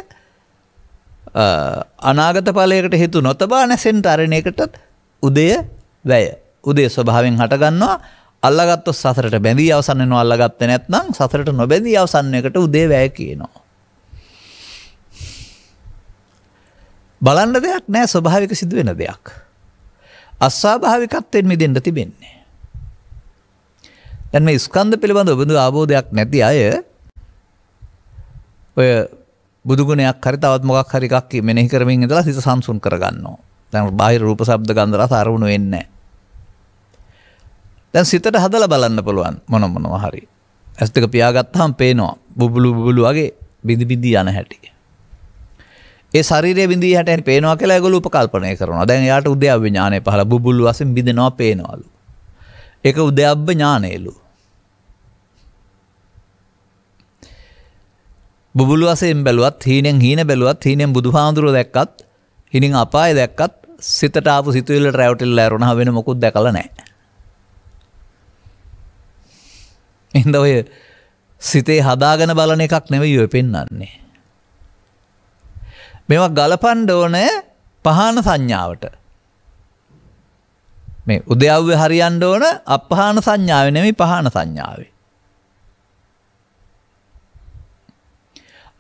අනාගත ඵලයකට හේතු නොතබා නැසෙන්න අරින එකටත් උදය වැය. උදේ ස්වභාවයෙන් හට ගන්නවා. අල්ලාගත්තොත් සසරට බැඳී අවසන් වෙනවා. අල්ලාගත්තේ නැත්නම් සසරට නොබැඳී අවසන් එකට උදේ වැය කියනවා. බලන්න දෙයක් නැහැ, ස්වභාවික සිදුවෙන දෙයක්. අස්වාභාවිකත්වයෙන් මිදෙන්න තිබෙන්නේ. දැන් මේ ස්කන්ධ පිළිබඳ බඳු ආબોධයක් නැති අය ඔය බුදු ගුණයක් හරි තවත් මොකක් හරි එකක් මෙනෙහි කරමින් ඉඳලා සිත සංසුන් කරගන්නවා. දැන් බාහිර රූප ශබ්ද ගන්ධ රස අරමුණු වෙන්නේ නැහැ. දැන් සිතට හදලා බලන්න පුළුවන් මොනවා හරි. ඇස් දෙක පියාගත්තාම පේනවා බුබුලු වගේ බිඳි යන හැටි. ඒ ශරීරයේ බිඳී හැටි පේනවා කියලා ඒගොල්ලෝ උපකල්පනය කරනවා. දැන් එයාට උද්‍යව්‍ය ඥානය පහළ බුබුලු වශයෙන් බිඳිනවා පේනවලු. ඒක උද්‍යව්‍ය ඥානයලු. බුබුලු වශයෙන් බැලුවත්, හීනෙන් හීන බැලුවත්, හීනෙන් බුදුහාඳුරෝ දැක්කත්, හීනෙන් අපාය දැක්කත්, සිතට ආපු සිතුවිල්ලට රැවටිලා ඇරුණා වෙන මොකුත් දැකලා නැහැ. එහෙනම් ඔය සිතේ හදාගෙන බලන එකක් නෙවෙයි ඔය පෙන්වන්නේ. මේවා ගලපන්න ඕනේ පහන සංඥාවට. මේ උද්‍යව්‍ය හරියන්න ඕන අපහාන සංඥාවේ නෙමෙයි පහන සංඥාවේ.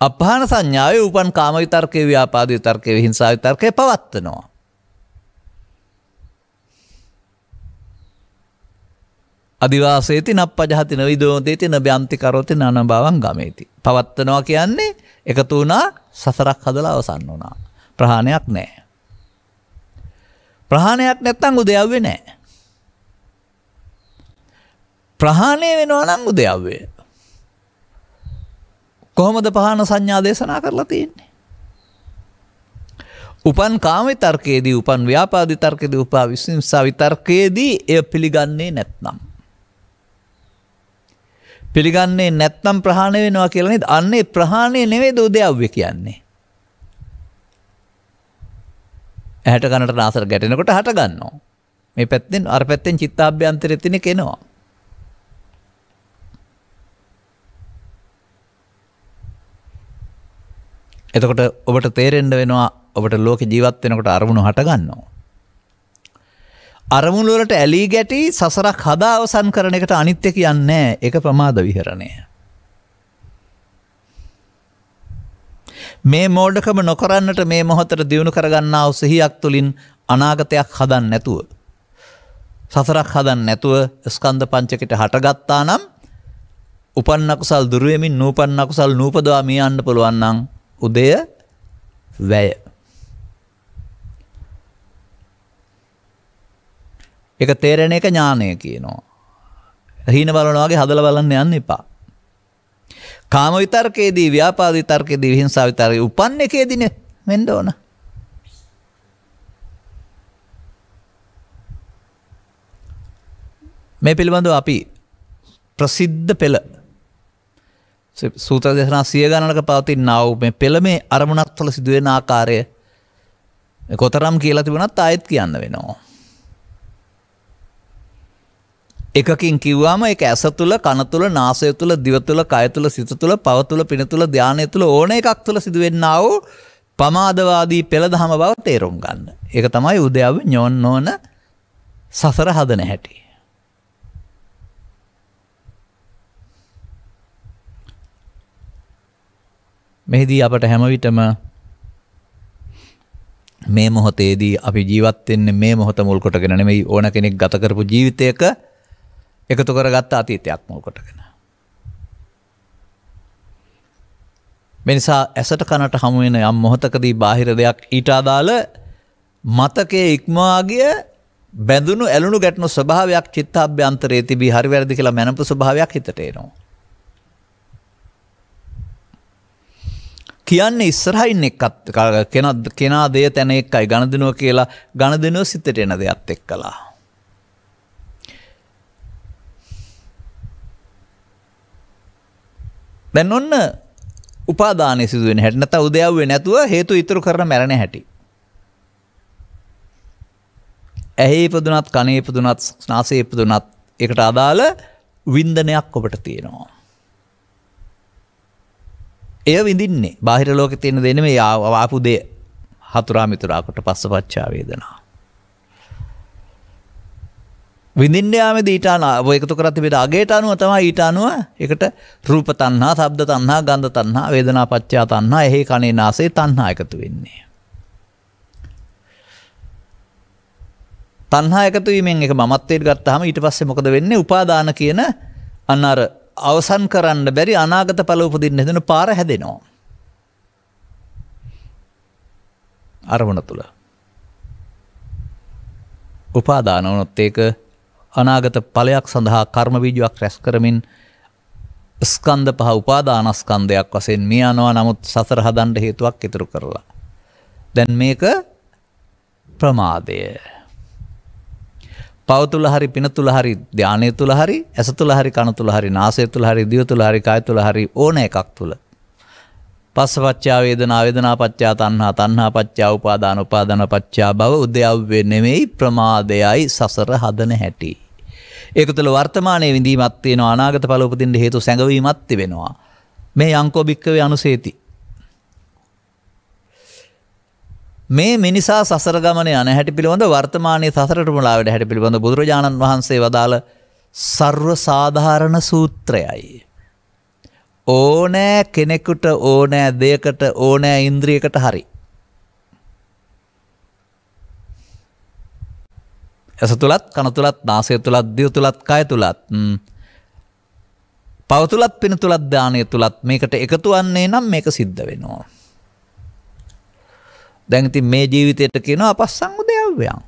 අපහාන සංඥාවේ උපන් කාම විතර්කේ, ව්‍යාපාද විතර්කේ, විහිංසා විතර්කේ පවත්නවා. අදිවාසේති නප්පජහති නවිදෝතේති නබ්‍යන්ති කරෝති නනභවං ගමේති. පවත්නවා කියන්නේ එකතු වුණා, සසරක් හදලා අවසන් වුණා. ප්‍රහාණයක් නැහැ. ප්‍රහාණයක් නැත්නම් උද්‍යව්‍ය නැහැ. ප්‍රහාණය වෙනවා නම් උද්‍යව්‍ය. කොහොමද පහන සංඥා දේශනා කරලා තියෙන්නේ? උපන් කාම විතර්කයේදී උපන් ව්‍යාපාද විතර්කයේදී උපා විසින්සා විතර්කයේදී එය පිළිගන්නේ නැත්නම් ප්‍රහාණය වෙනවා කියලා නේද? අන්නේ ප්‍රහාණය නෙවෙයිද උද්‍යව්‍ය කියන්නේ. ඇහැට කනට නාසයට ගැටෙනකොට හට ගන්නවා. මේ පැත්තෙන් අර පැත්තෙන් චිත්තාභ්‍යන්තරෙ තියෙන කෙනවා. එතකොට ඔබට තේරෙන්න වෙනවා ඔබට ලෝක ජීවත් වෙනකොට අරමුණු හට ගන්නවා. අරමුණු වලට ඇලී ගැටි සසරක් හදා අවසන් කරන එකට අනිත්‍ය කියන්නේ ඒක ප්‍රමාද විහරණය. මේ මෝඩකම නොකරන්නට මේ මොහොතට දියුණු කරගන්නා වූ සිහියක් තුළින් අනාගතයක් හදන්න නැතුව සසරක් හදන්න නැතුව ස්කන්ධ පංචකයට හටගත්තා නම් උපන්න කුසල් දුරු වෙමින් නූපන්න කුසල් නූපදවා මිය යන්න පුළුවන් නම් උදය වැය. ඒක තේරෙන එක ඥානය කියනවා. හීන බලනවා වගේ හදලා බලන්න යන්න එපා. කාම විතර්කයේදී ව්‍යාපාද විතර්කයේදී විහිංසාව විතර්කයේ උපන් එකේදීනේ වෙන්න ඕන. මේ පිළිබඳව අපි ප්‍රසිද්ධ පෙළ සූත්‍ර දේශනා 100 ගණනක පවතිනා වූ මේ පෙළ මේ අරමුණක් තුළ සිදුවෙන ආකාරය කොතරම් කියලා තිබුණත් ආයෙත් කියන්න වෙනවා. එකකින් කිව්වම ඒක ඇස තුළ, කන තුළ, නාසය තුළ, දිව තුළ, කය තුළ, සිත තුළ, පව තුළ, පින තුළ, ධානය තුළ ඕන එකක් තුළ සිදුවෙන්නා වූ පමාදවාදී පෙළ දහම බව තේරුම් ගන්න. ඒක තමයි උද්‍යව්‍ය නොවන සසර හදන හැටි. මෙහිදී අපට හැම විටම මේ මොහොතේදී අපි ජීවත් වෙන්නේ මේ මොහොත මුල් කොටගෙන නෙමෙයි ඕන කෙනෙක් ගත කරපු ජීවිතයක එකතු කරගත්ත අතීතයක් මුල් කොටගෙන. මේ නිසා ඇසට කනට හමු වෙන යම් මොහොතකදී බාහිර දෙයක් ඊට අදාළ මතකයේ ඉක්මවා ගිය බැඳුණු ඇලුණු ගැටුණු ස්වභාවයක් චිත්තාභ්‍යන්තරයේ තිබී හරි වැරදි කියලා මනපු ස්වභාවයක් හිතට එනවා. කියන්නේ ඉස්සරහින් එක්කත් කෙනා දෙය තැන එක්කයි ගණදෙනුව කියලා ගණදෙනුව සිතට එන දෙයක් එක්කලා. දැන් ඔන්න උපාදානය සිදු වෙන හැටි නැත්නම් උදයව්වේ නැතුව හේතු ඉතුරු කරන මැරෙන හැටි. ඇහි ඉපදුනත් කනේ ඉපදුනත් නාසයේ ඉපදුනත් ඒකට අදාළ වින්දනයක් ඔබට තියෙනවා. එය විඳින්නේ බාහිර ලෝකේ තියෙන දේ නෙමෙයි ආපු දේ හතුරා මිතුරා කොට පස්සපච්චා වේදනා. විඳින්න යාමේදී ඊට අනුව එකතු කරත් තිබෙන අගයට අනුව තමයි ඊට අනුව ඒකට රූප තණ්හා, ශබ්ද තණ්හා, ගන්ධ තණ්හා, වේදනා පච්චා තණ්හා, එහි කනේ නාසයේ තණ්හා එකතු වෙන්නේ. තණ්හා එකතු වීමෙන් එක මමත්වයට ගත්තාම ඊට පස්සේ මොකද වෙන්නේ? උපාදාන කියන අන්න අර අවසන් කරන්න බැරි අනාගත ඵල උපදින්න හදන පාර හැදෙනවා. අරමුණ තුල. උපාදාන වුණොත් ඒක අනාගත ඵලයක් සඳහා කර්ම බීජයක් රැස් කරමින් ස්කන්ධ පහ උපාදානස්කන්ධයක් වශයෙන් මිය යනවා. නමුත් සසර හදන්න හේතුවක් ඉතුරු කරලා. දැන් මේක ප්‍රමාදය. පව තුල හරි පින තුල හරි ධානය තුල හරි ඇස තුල හරි කන තුල හරි නාසය තුල හරි දිව තුල හරි කය තුල හරි ඕන එකක් තුල පස්සපච්චා වේදනා වේදනා පච්චා තණ්හා තණ්හා පච්චා උපාදාන උපාදාන පච්චා භව උද්‍යව්‍ය නෙමෙයි ප්‍රමාදයයි සසර හදන හැටි. ඒක තුල වර්තමානයේ විඳීමක් තියෙනවා. අනාගත ඵල උපදින්න හේතු සැඟවීමක් තිබෙනවා. මේ යංකෝ භික්කවේ අනුසේති. මේ මිනිසා සසර ගමන යන හැටි පිළිබඳ වර්තමානයේ සසරට මුලා වෙන හැටි පිළිබඳ බුදුරජාණන් වහන්සේ වදාළ සර්ව සාධාරණ සූත්‍රයයි. ඕනෑ කෙනෙකුට ඕනෑ දෙයකට ඕනෑ ඉන්ද්‍රියකට හරි. ඇස තුලත් කන තුලත් නාසය තුලත් දිව තුලත් කය තුලත් පව තුලත් පින තුලත් ධානය තුලත් මේකට එකතු වන්නේ නම් මේක සිද්ධ වෙනවා. දැන් ඉතින් මේ ජීවිතයට කියනවා අපස්සං උදයව්‍යයන්.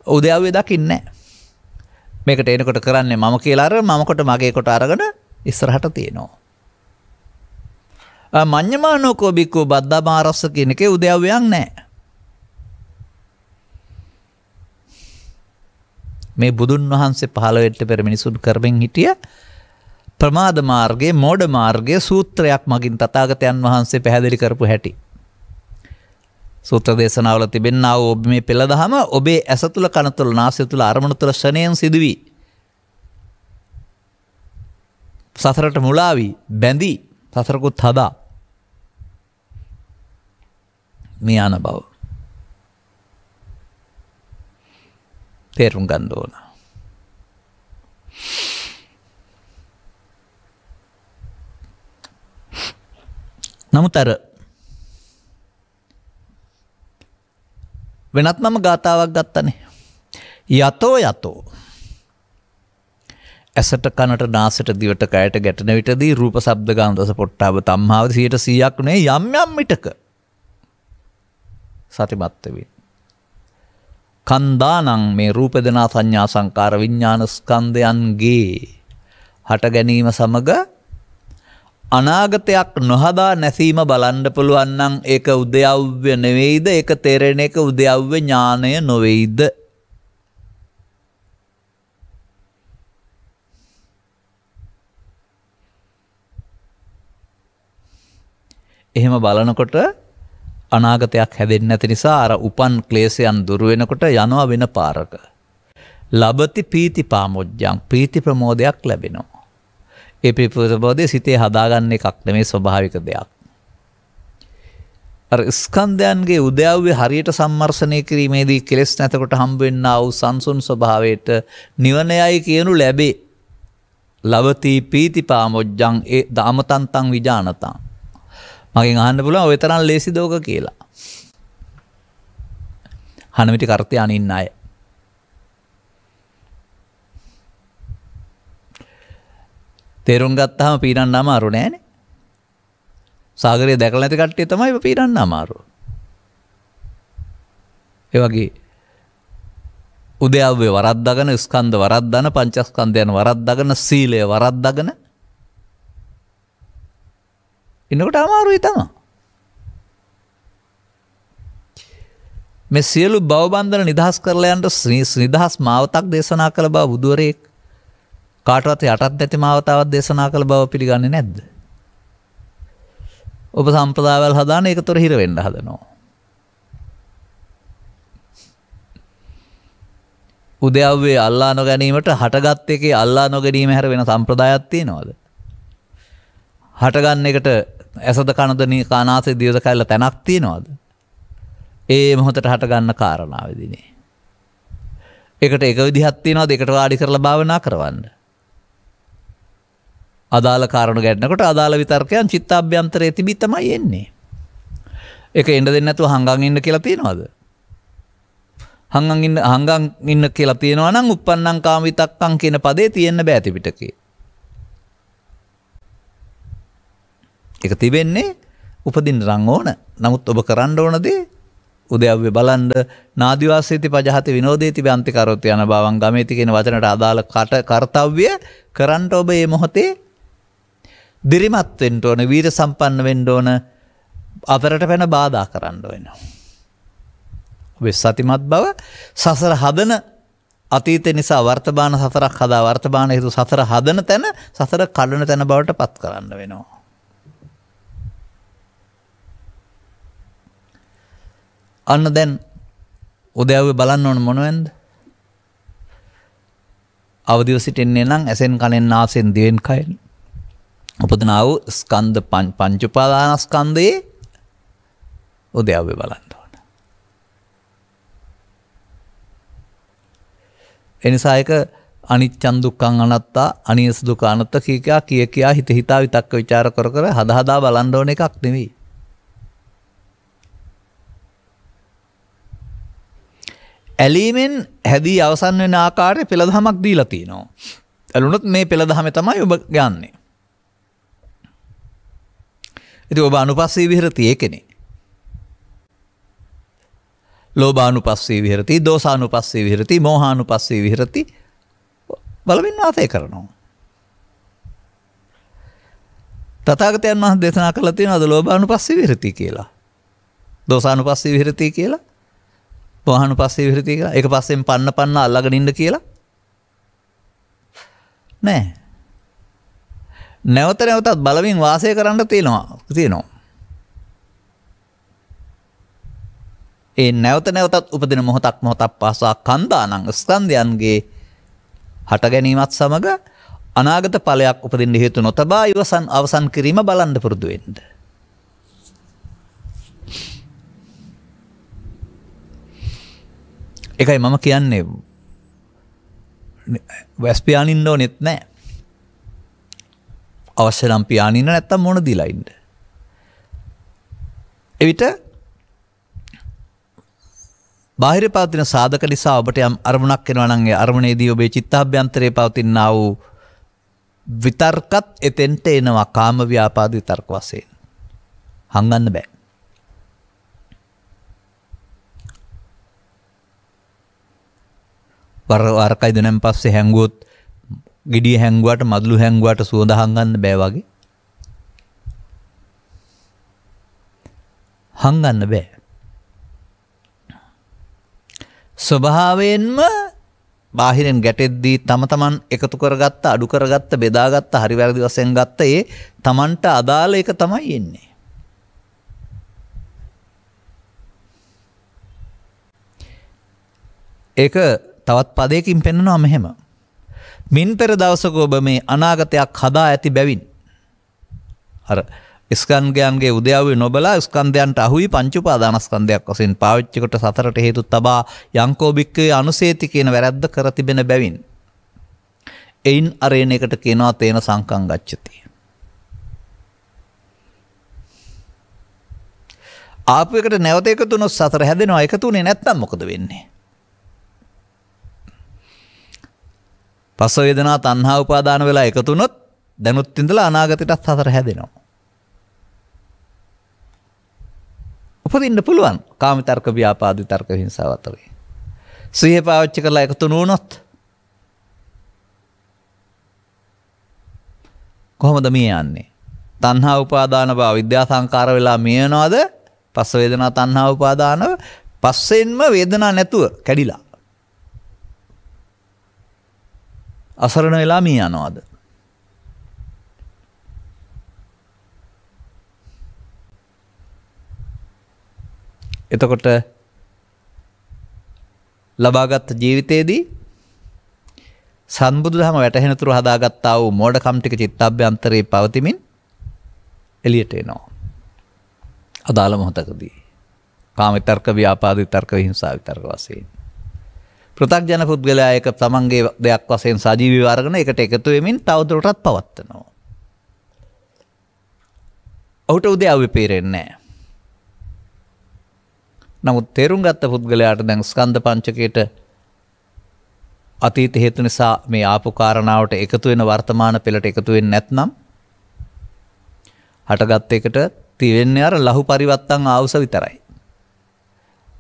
උදයව්‍ය දකින්නේ නැහැ. මේකට එනකොට කරන්නේ මම කියලා අර මම කොට මගේ කොට අරගෙන ඉස්සරහට තියෙනවා. මඤ්ඤමානෝකෝ බික්කෝ බද්දාමාරස්ස කියන එකේ උදයව්‍යයක් නැහැ. මේ බුදුන් වහන්සේ 15 පෙර මිනිසුන් කරමින් හිටිය ප්‍රමාද මාර්ගයේ මෝඩ මාර්ගයේ සූත්‍රයක් මගින් තථාගතයන් වහන්සේ පැහැදිලි කරපු හැටි. සූත්‍ර දේශනාවල තිබෙනා වූ මේ පෙළදහම ඔබේ ඇස තුල කන තුල නාසය තුල අරමුණු තුල ශණයෙන් සිදුවි. සතරට මුලාවි බැඳී සතරකුත් හදා මේ යන බව තේරුම් ගන්න ඕන. නමුත් අර වෙනත් මම ගාතාවක් ගත්තනේ. යතෝ යතෝ ඇසට කනට නාසට දිවට කයට ගැටෙන විටදී රූප ශබ්ද ගන්ධ රස පොට්ටාව තම්මාව 100%ක් නේ යම් යම් විටක සතිමත් වෙවි. කන්දානං මේ රූප දෙනා සංඥා සංකාර විඥාන ස්කන්ධයන්ගේ හට ගැනීම සමග අනාගතයක් නොහදා නැසීම බලන්න පුළුවන් නම් ඒක උද්‍යව්‍ය නෙවෙයිද? ඒක තේරෙන එක උද්‍යව්‍ය ඥානය නොවේයිද? එහෙම බලනකොට අනාගතයක් හැදෙන්නේ නැති නිසා අර උපන් ක්ලේශයන් දුර වෙනකොට යනවා වෙන පාරක. ලබති පීති පාමොජ්ජං ප්‍රීති ප්‍රමෝදයක් ලැබෙනවා. ඒ ප්‍රමෝදයේ සිතේ හදාගන්න එකක් නෙමෙයි ස්වභාවික දෙයක්. අර ස්කන්ධයන්ගේ උද්‍යව්‍ය හරියට සම්මර්ෂණය කිරීමේදී කෙලෙස් නැතකොට හම්බ වෙන්නා වූ සංසුන් ස්වභාවයට නිවනයයි කියනු ලැබේ. ලබති පීති පාමොජ්ජං ඒ දාමතන්තං විජානතං. මගෙන් අහන්න පුළුවන් ඔය තරම් ලේසි දෝක කියලා. හනමිටි කර්තය අනින්න අය. තේරුම් ගත්තාම පීඩන්න අමාරු නෑනේ. සාගරය දැකලා නැති කට්ටිය තමයි පීඩන්න අමාරු. ඒ වගේ උද්‍යව්‍ය වරද්දාගෙන ස්කන්ධ වරද්දාන පංචස්කන්ධයන් වරද්දාගෙන සීලය වරද්දාගෙන ඉන්නකොට අමාරුයි තමයි. මේ සියලු භවබන්ධන නිදහස් කරලා යන්න නිදහස් මාවතක් දේශනා කළ බව බුදුවරයෙක් කාටවත් යටත් නැති මාවතාවක් දේශනා කළ බව පිළිගන්නේ නැද්ද? ඔබ සම්ප්‍රදායවල හදාන ඒකතොර හිර වෙන්න හදනවා. උද්‍යව්‍ය අල්ලා නොගැනීමට හටගත් එකේ අල්ලා නොගැනීම හැර වෙන සම්ප්‍රදායක් තියෙනවද? හටගන්න එකට ඇසද කනද කානාසය දිවද කැල්ල තැනක් තියෙනවද? ඒ මොහොතට හටගන්න කාරණාවේදීනේ. ඒකට එක විදිහක් තියෙනවද? ඒකට වාඩි කරලා භාවනා කරවන්න. අදාළ කාරණු ගැටෙනකොට අදාළ විතර්කයන් චිත්තාභ්‍යන්තරයේ තිබි තමයි එන්නේ. ඒක එන්න දෙන්නේ නැතුව හංගන් ඉන්න කියලා තියෙනවද? හංගන් ඉන්න කියලා තියෙනවා නම් uppannam කාම විතක්කං කියන පදේ තියෙන්න බෑ ත්‍රිපිටකේ. ඒක තිබෙන්නේ උපදින්න රං ඕන. නමුත් ඔබ කරන්න ඕන දේ උද්‍යව්‍ය බලන්න නාදිවාසීති පජහති විනෝදේති බන්ති කරොත් යන බවං ගමේති කියන වචනට අදාළ කර්තව්‍ය කරන්න ඔබ මේ මොහොතේ දිරිමත් වෙන්න ඕන, වීර සම්පන්න වෙන්න ඕන, අතරට පැන බාධා කරන්න වෙනවා. ඔබ සතිමත් බව සසර හදන අතීත නිසා වර්තමාන සසරක් හදා වර්තමාන හේතු සසර හදන තැන සසර කඩන තැන බවට පත් කරන්න වෙනවා. අන්න දැන් උද්‍යව්‍ය බලන්න ඕන මොනවෙන්ද? අවදිව සිටින්නේ නම් ඇසෙන් කනෙන් නාසයෙන් දිවෙන් කයෙන් උපදනා වූ ස්කන්ධ පංච උපාදානස්කන්ධයේ උද්‍යව්‍ය බලන්න ඕන. එනිසා ඒක අනිච්චං දුක්ඛං අනාත්තා අනියස දුක්ඛ අනාත්ත කියා හිත හිතා විතක්ක ਵਿਚාර කර කර හදා බලන්න ඕන එකක් නෙවෙයි. ඇලීමෙන් හැදී අවසන් වෙන ආකාරයේ පෙළදහමක් දීලා තියෙනවා. ඇලුනොත් මේ පෙළදහමේ තමයි ඔබ යන්නේ. ඉතින් ඔබ අනුපස්සී විහෙරති ඒකනේ. ලෝභානුපස්සී විහෙරති, දෝසානුපස්සී විහෙරති, මෝහානුපස්සී විහෙරති බලමින් වාසය කරනවා. තථාගතයන් වහන්සේ දේශනා කළා තියෙනවද ලෝභානුපස්සී විහෙරති කියලා. දෝසානුපස්සී විහෙරති කියලා. මෝහානුපස්සී විහෙරති කියලා. ඒක පස්සෙන් පන්න අල්ලගෙන ඉන්න කියලා. නෑ. නැවත නැවතත් බලමින් වාසය කරන්න තියෙනවා. ඒ නැවත නැවතත් උපදින මොහොතක් පාසා කන්දානං ස්කන්ධයන්ගේ හට ගැනීමත් සමග අනාගත ඵලයක් උපදින්න හේතු නොතබා ඉවසන් අවසන් කිරීම බලන්න පුරුදු වෙන්න. ඒකයි මම කියන්නේ වැස් පියානින්න ඕනෙත් නැහැ. අවශ්‍ය නම් පියානින්න නැත්තම් මොන දීලා ඉන්න. එවිට බාහිර පවතින සාධක නිසා ඔබට යම් අරමුණක් එනවා නම් ඒ අරමුණේදී ඔබේ චිත්තාභ්‍යන්තරයේ පවතිනා වූ විතර්කත් එතෙන්ට එනවා කාම ව්‍යාපාද විතර්ක වශයෙන්. හංගන්න බෑ. වරකයි දෙනෙන් පස්සේ හැංගුවොත් ගෙඩිය හැංගුවට මදුළු හැංගුවට සුවඳ හංගන්න බෑ වගේ. හංගන්න බෑ. ස්වභාවයෙන්ම බාහිරෙන් ගැටෙද්දී තමන් එකතු කරගත්ත අඩු කරගත්ත බෙදාගත්ත හරි වැරදි වශයෙන් ගත්ත ඒ තමන්ට අදාළ එක තමයි එන්නේ. ඒක තවත් පදයකින් පෙන්වනවා මෙහෙම. මින් පෙර දවසක ඔබ මේ අනාගතයක් හදා ඇති බැවින් අර ස්කන්ධයන්ගේ උදයව්වේ නොබලා ස්කන්ධයන්ට අහුයි පංච උපාදානස්කන්ධයක් වශයෙන් පාවිච්චි කොට සතරට හේතු තබා යංකෝ බික්කේ අනුසේති කියන වැරද්ද කර තිබෙන බැවින් එයින් අරේන එකට කියනවා තේන සංකං ගච්ඡති. ආපු එකට නැවත එකතු වුණොත් සතර හැදෙනවා. එකතු වුණේ නැත්නම් මොකද වෙන්නේ? පස්ස වේදනා තණ්හා උපාදාන වෙලා එකතු වුණොත් දැනුත් ඉඳලා අනාගතයටත් සතර හැදෙනවා. උපදින්න පුළුවන් කාම විතර්ක ව්‍යාපාද විතර්ක හිංසාව අතරේ. සිහිය පාවිච්චි කරලා එකතු නොවුනොත් කොහොමද මේ යන්නේ? තණ්හා උපාදාන බව විද්‍යා සංකාර වෙලා මියනවාද? පස්ස වේදනා තණ්හා උපාදාන පස්සෙන්ම වේදනා නැතුව කැඩිලා අසරණ වෙලා මිය යනවාද? එතකොට ලබාගත් ජීවිතයේදී සම්බුදු දහම වැටහෙන තුරු හදාගත්තා වූ මෝඩකම් ටික චිත්තාභ්‍යන්තරේ පවතිමින් එළියට එනවා. අදාළ මොහොතකදී කාම විතර්ක ව්‍යාපාද විතර්ක හිංසා විතර්ක වශයෙන් පෘථග්ජන පුද්ගලයා එක තමන්ගේ දෙයක් වශයෙන් සජීවීව අරගෙන ඒකට එකතු වෙමින් තවදුරටත් පවත්වනවා. ඔහුට උදයව්වේ පේරෙන්නේ නැහැ. නමුත් තේරුම් ගත්ත පුද්ගලයාට දැන් ස්කන්ධ පංචකයට අතීත හේතු නිසා මේ ආපු කාරණාවට එකතු වෙන වර්තමාන පෙළට එකතු වෙන්නේ නැත්නම් හටගත් එකට තියෙන්නේ අර ලහු පරිවත්තන් ආවුස විතරයි.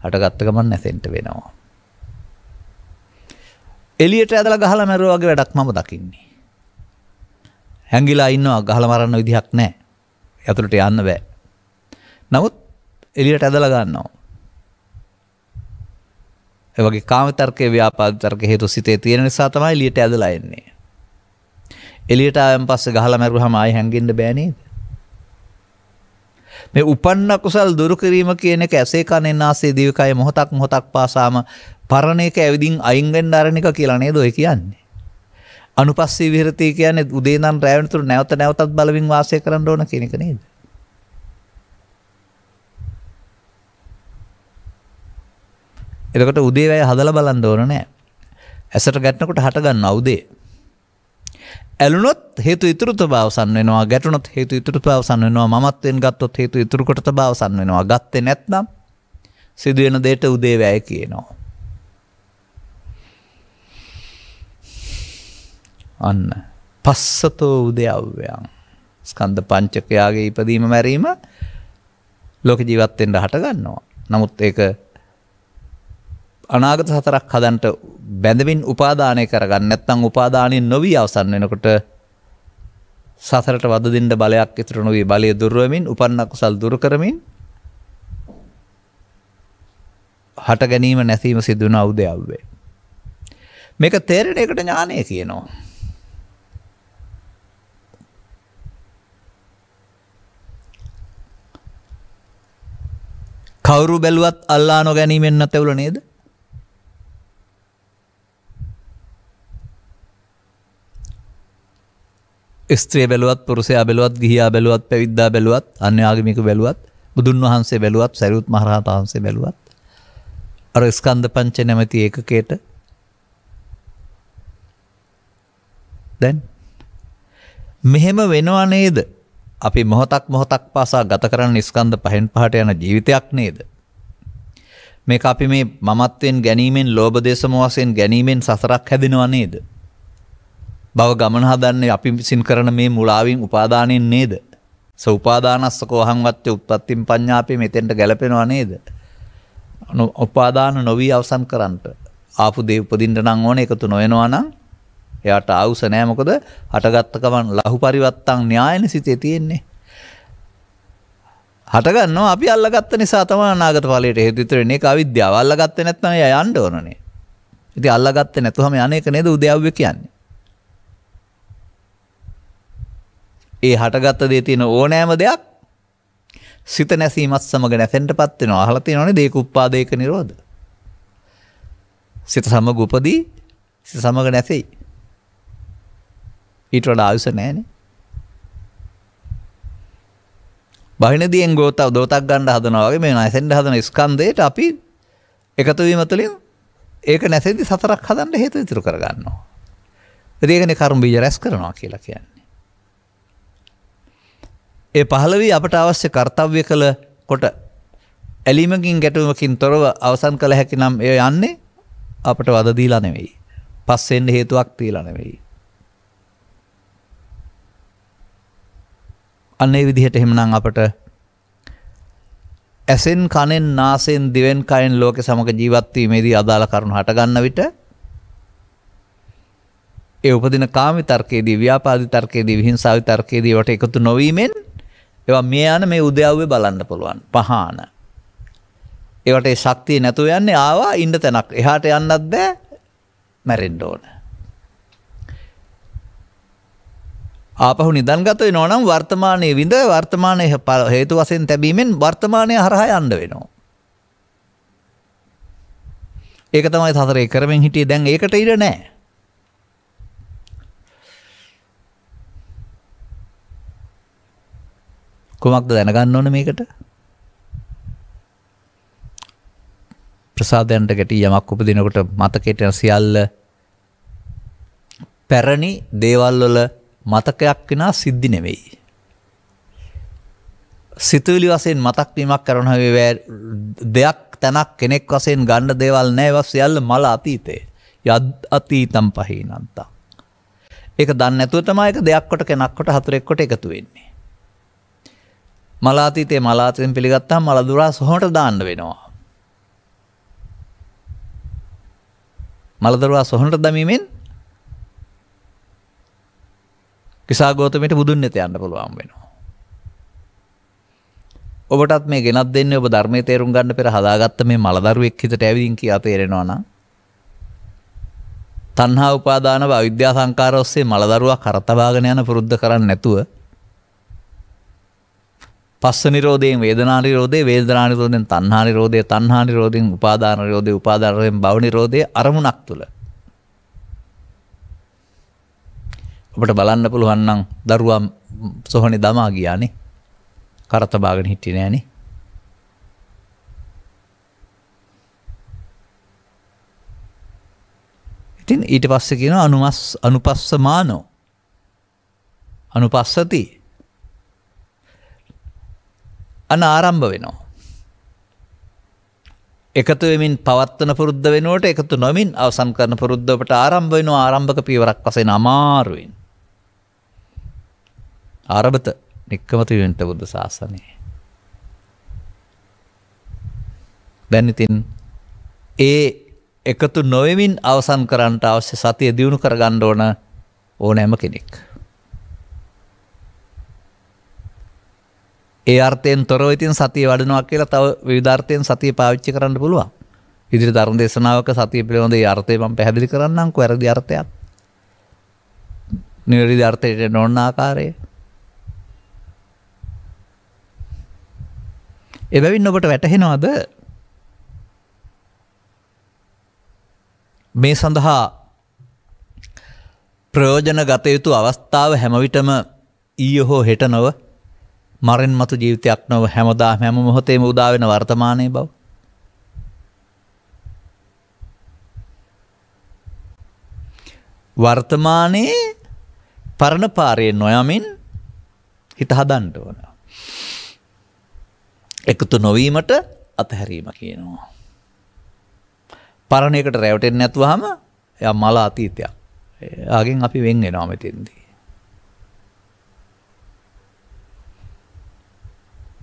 හටගත්ත ගමන් නැසෙන්න වෙනවා. එළියට ඇදලා ගහලා මැරුවා වගේ වැඩක් මම දකින්නේ. හැංගිලා ඉන්නවා ගහලා මරන්න විදිහක් නැහැ. යතුලට යන්න බෑ. නමුත් එළියට ඇදලා ගන්නවා. ඒ වගේ කාම තර්කයේ ව්‍යාපාද තර්ක හේතු සිතේ තියෙන නිසා තමයි එළියට ඇදලා එන්නේ. එළියට ආවන් පස්සේ ගහලා මැරුවාම ආයෙ හැංගෙන්න බෑ නේද? මේ උපන්න කුසල් දුරු කිරීම කියන එක ඇසේ කනෙන් නාසයේ දිවකය මොහොතක් පාසාම පරණ එක ඇවිදින් අයින් වෙන්න ආරණ එක කියලා නේද ඔය කියන්නේ. අනුපස්සී විහෙරති කියන්නේ උදේ ඉඳන් රැ වෙනතුරු නැවත නැවතත් බලමින් වාසය කරන්න ඕන කියන එක නේද? එතකොට උදේ වැය හදලා බලන්න ඕන නෑ. ඇසට ගැටෙනකොට හට ගන්නවා උදේ. ඇලුනොත් හේතු ඉතුරු තබ අවසන් වෙනවා. ගැටුනොත් හේතු ඉතුරු තබ අවසන් වෙනවා. මමත්වෙන් ගත්තොත් හේතු ඉතුරු කොට තබ අවසන් වෙනවා. ගත්තේ නැත්නම් සිදුවෙන දෙයට උදේ වැය කියනවා. අන්න පස්සතෝ උදයව්‍යං ස්කන්ධ පංචකයාගේ ඉපදීම මැරීම ලෝක ජීවත් වෙන්න හට ගන්නවා. නමුත් ඒක අනාගත සතරක් හදන්ට බැඳමින් උපාදානය කරගන්න නැත්නම් උපාදානින් නොවි අවසන් වෙනකොට සසරට වද දෙන්න බලයක් ඉතුරු නොවේ බලය දුර්වමින් උපන්න කුසල් දුරු කරමින් හට ගැනීම නැසීම සිදු වන උදයව්වේ. මේක තේරෙන එකට ඥානය කියනවා. කවුරු බැලුවත් අල්ලා නොගැනීමෙන් නැතෙවුල නේද? ස්ත්‍රිය බැලුවත් පුරුෂයා බැලුවත් ගිහියා බැලුවත් පැවිද්දා බැලුවත් අන්‍ය ආගමික බැලුවත් බුදුන් වහන්සේ බැලුවත් සරියුත් මහ රහතන් වහන්සේ බැලුවත් අර ස්කන්ධ පංච නැමැති ඒකකයට දැන් මෙහෙම වෙනව නේද? අපි මොහොතක් පාසා ගත කරන ස්කන්ධ පහෙන් පහට යන ජීවිතයක් නේද? මේක අපි මේ මමත්වෙන් ගැනීමෙන් ලෝභ දේශ මොහ වශයෙන් ගැනීමෙන් සසරක් හැදෙනව නේද? භව ගමන හදන්නේ අපි විසින් කරන මේ මුලාවින් උපාදානෙන් නේද? උපාදානස්සකෝ අහං වත්තේ උත්පත්තිම් පඤ්ඤාපේ මෙතෙන්ට ගැලපෙනව නේද? උපාදාන නොවි අවසන් කරන්නට ආපු දේ උපදින්න නම් ඕනේ එකතු නොවෙනවා නම් එයාට ආවුස නැහැ. මොකද හටගත්ත ගමන් ලහු පරිවත්තං න්‍යායන සිතේ තියෙන්නේ. හට ගන්නවා අපි අල්ලගත්ත නිසා තමයි අනාගත ඵලයට හේතු වෙන්නේ. ඒක අවිද්‍යාව. අල්ලගත්තේ නැත්නම් එයා යන්න ඕනනේ. ඉතින් අල්ලගත්තේ නැතුවම යන්නේක නේද උද්‍යව්‍ය කියන්නේ. ඒ හටගත්ත දේ තියෙන ඕනෑම දෙයක් සිත නැසීමත් සමග නැසෙන්නපත් වෙනවා. අහලා තියෙනවනේ දේක උප්පාදේක නිරෝධ. සිත සමග උපදී සිත සමග නැසෙයි. ඊට වඩා ආයුෂ නැහැනේ. බහිනදීෙන් දෝතක් ගන්න හදනවා වගේ මේ නැසෙන්න හදන ස්කන්ධයට අපි එකතු වීම තුළින් ඒක නැසෙද්දි සතරක් හදන්න හේතු ඉතුරු කර ගන්නවා. ඒකනේ කර්ම බීජ රැස් කරනවා කියලා කියන්නේ. ඒ පහළ වී අපට අවශ්‍ය කාර්යය කළ කොට ඇලීමකින් ගැටුමකින් තොරව අවසන් කළ හැකි නම් එය යන්නේ අපට වද දීලා නෙවෙයි. පස්සෙන් හේතුවක් තියලා නෙවෙයි. අන්න ඒ විදිහට එහෙමනම් අපට ඇසෙන් කනෙන් නාසයෙන් දිවෙන් කයෙන් ලෝක සමග ජීවත් වීමේදී අදාළ කරුණු හට ගන්න විට ඒ උපදින කාම විතර්කයේදී ව්‍යාපාද විතර්කයේදී විහිංසාව විතර්කයේදී වට එකතු නොවීමෙන් ඒවා මේ යන මේ උද්‍යව්වේ බලන්න පුළුවන්. පහාන. ඒවට ඒ ශක්තිය නැතුව යන්නේ ආවා ඉන්න තැනක්. එහාට යන්නත් බෑ. මැරෙන්න ඕන. ආපහු නිදන්ගත වෙනවා නම් වර්තමානයේ විඳ වර්තමානයේ හේතු වශයෙන් තැබීමෙන් වර්තමානයේ හරහා යන්න වෙනවා. ඒක තමයි සතරේ කරමින් හිටියේ. දැන් ඒකට ඉඩ නැහැ. කොමක්ද දැනගන්න ඕනේ මේකට? ප්‍රසාදයන්ට ගැටි යමක් උපදිනකොට මතකයට යන සියල්ල පැරණි දේවල් වල මතකයක් වෙනා සිද්ධි නෙවෙයි. සිතුවිලි වශයෙන් මතක් වීමක් කරනවා දෙයක් තැනක් කෙනෙක් වශයෙන් ගන්න දේවල් නෑ. ඒවා සියල්ල මල අතීතේ. යද් අතීතම් පහිනන්තා. ඒක දන්නේ නැතුව තමයි ඒක දෙයක් කොට කෙනක් කොට හතරෙක් කොට එකතු වෙන්නේ. මලාතීතේ මලාතෙන් පිළිගත්තාම මලදුරා සොහොනට දාන්න වෙනවා. මලදුරා සොහොනට දැමීමෙන් කිසා ගෞතමයට බුදුන් වෙත යන්න පුළුවන් වෙනවා. ඔබටත් මේ ගෙනත් දෙන්නේ ඔබ ධර්මයේ තේරුම් ගන්න පෙර හදාගත්ත මේ මලදරුවෙක් හිතට ඇවිදින් කියා තේරෙනවා නම් තණ්හා උපාදාන අවිද්‍යා සංකාර ඔස්සේ මලදරුවා කරතවාගෙන යන පුරුද්ද කරන්නේ නැතුව පස්ස නිරෝධයෙන් වේදනා නිරෝධය, වේදනා නිරෝධයෙන් තණ්හා නිරෝධය, තණ්හා නිරෝධයෙන් උපාදාන නිරෝධය, උපාදාන නිරෝධයෙන් භව නිරෝධය අරමුණක් තුල ඔබට බලන්න පුළුවන් නම් දරුවා සොහොනේ දමා ගියානේ. කරත බාගෙන හිටියේ නෑනේ. ඉතින් ඊට පස්සේ කියනවා අනුපස්සමානෝ. අනුපස්සති ආරම්භ වෙනවා. එකතු වෙමින් පවත්වන පුරුද්ද වෙනුවට එකතු නොමින් අවසන් කරන පුරුද්ද ඔබට ආරම්භ වෙනවා. ආරම්භක පියවරක් වශයෙන් අමාරුවෙන්. ආරබත නික්කමතු වෙන්න බුද්ධ ශාසනයේ. දැන් ඉතින් ඒ එකතු නොවෙමින් අවසන් කරන්නට අවශ්‍ය සතිය දියුණු කරගන්න ඕනෑම කෙනෙක්. ඒ අර්ථයෙන් තොරව ඉතින් සතිය වඩනවා කියලා තව විවිධාර්ථයෙන් සතිය පාවිච්චි කරන්න පුළුවන්. ඉදිරි ධර්ම දේශනාවක සතිය පිළිබඳ ඒ අර්ථය මම පැහැදිලි කරන්නම්කෝ වැරදි අර්ථයක්. නිවැරදි අර්ථයට නොවන ආකාරය. එබැවින් ඔබට වැටහෙනවද මේ සඳහා ප්‍රයෝජන ගත යුතු අවස්ථාව හැම විටම ඊයේ හෝ හෙට නොව මරණ මතු ජීවිතයක් නොව හැමදාම හැම මොහොතේම උදා වෙන වර්තමානයේ බව. වර්තමානයේ පරණ පාරේ නොයමින් හිත හදන්න ඕන. එකතු නොවීමට අතහැරීම කියනවා. පරණ එකට රැවටෙන්නේ නැතුවම එයා මල අතීතයක්. ආගෙන් අපි වෙන් වෙනවා මෙතෙන්දී.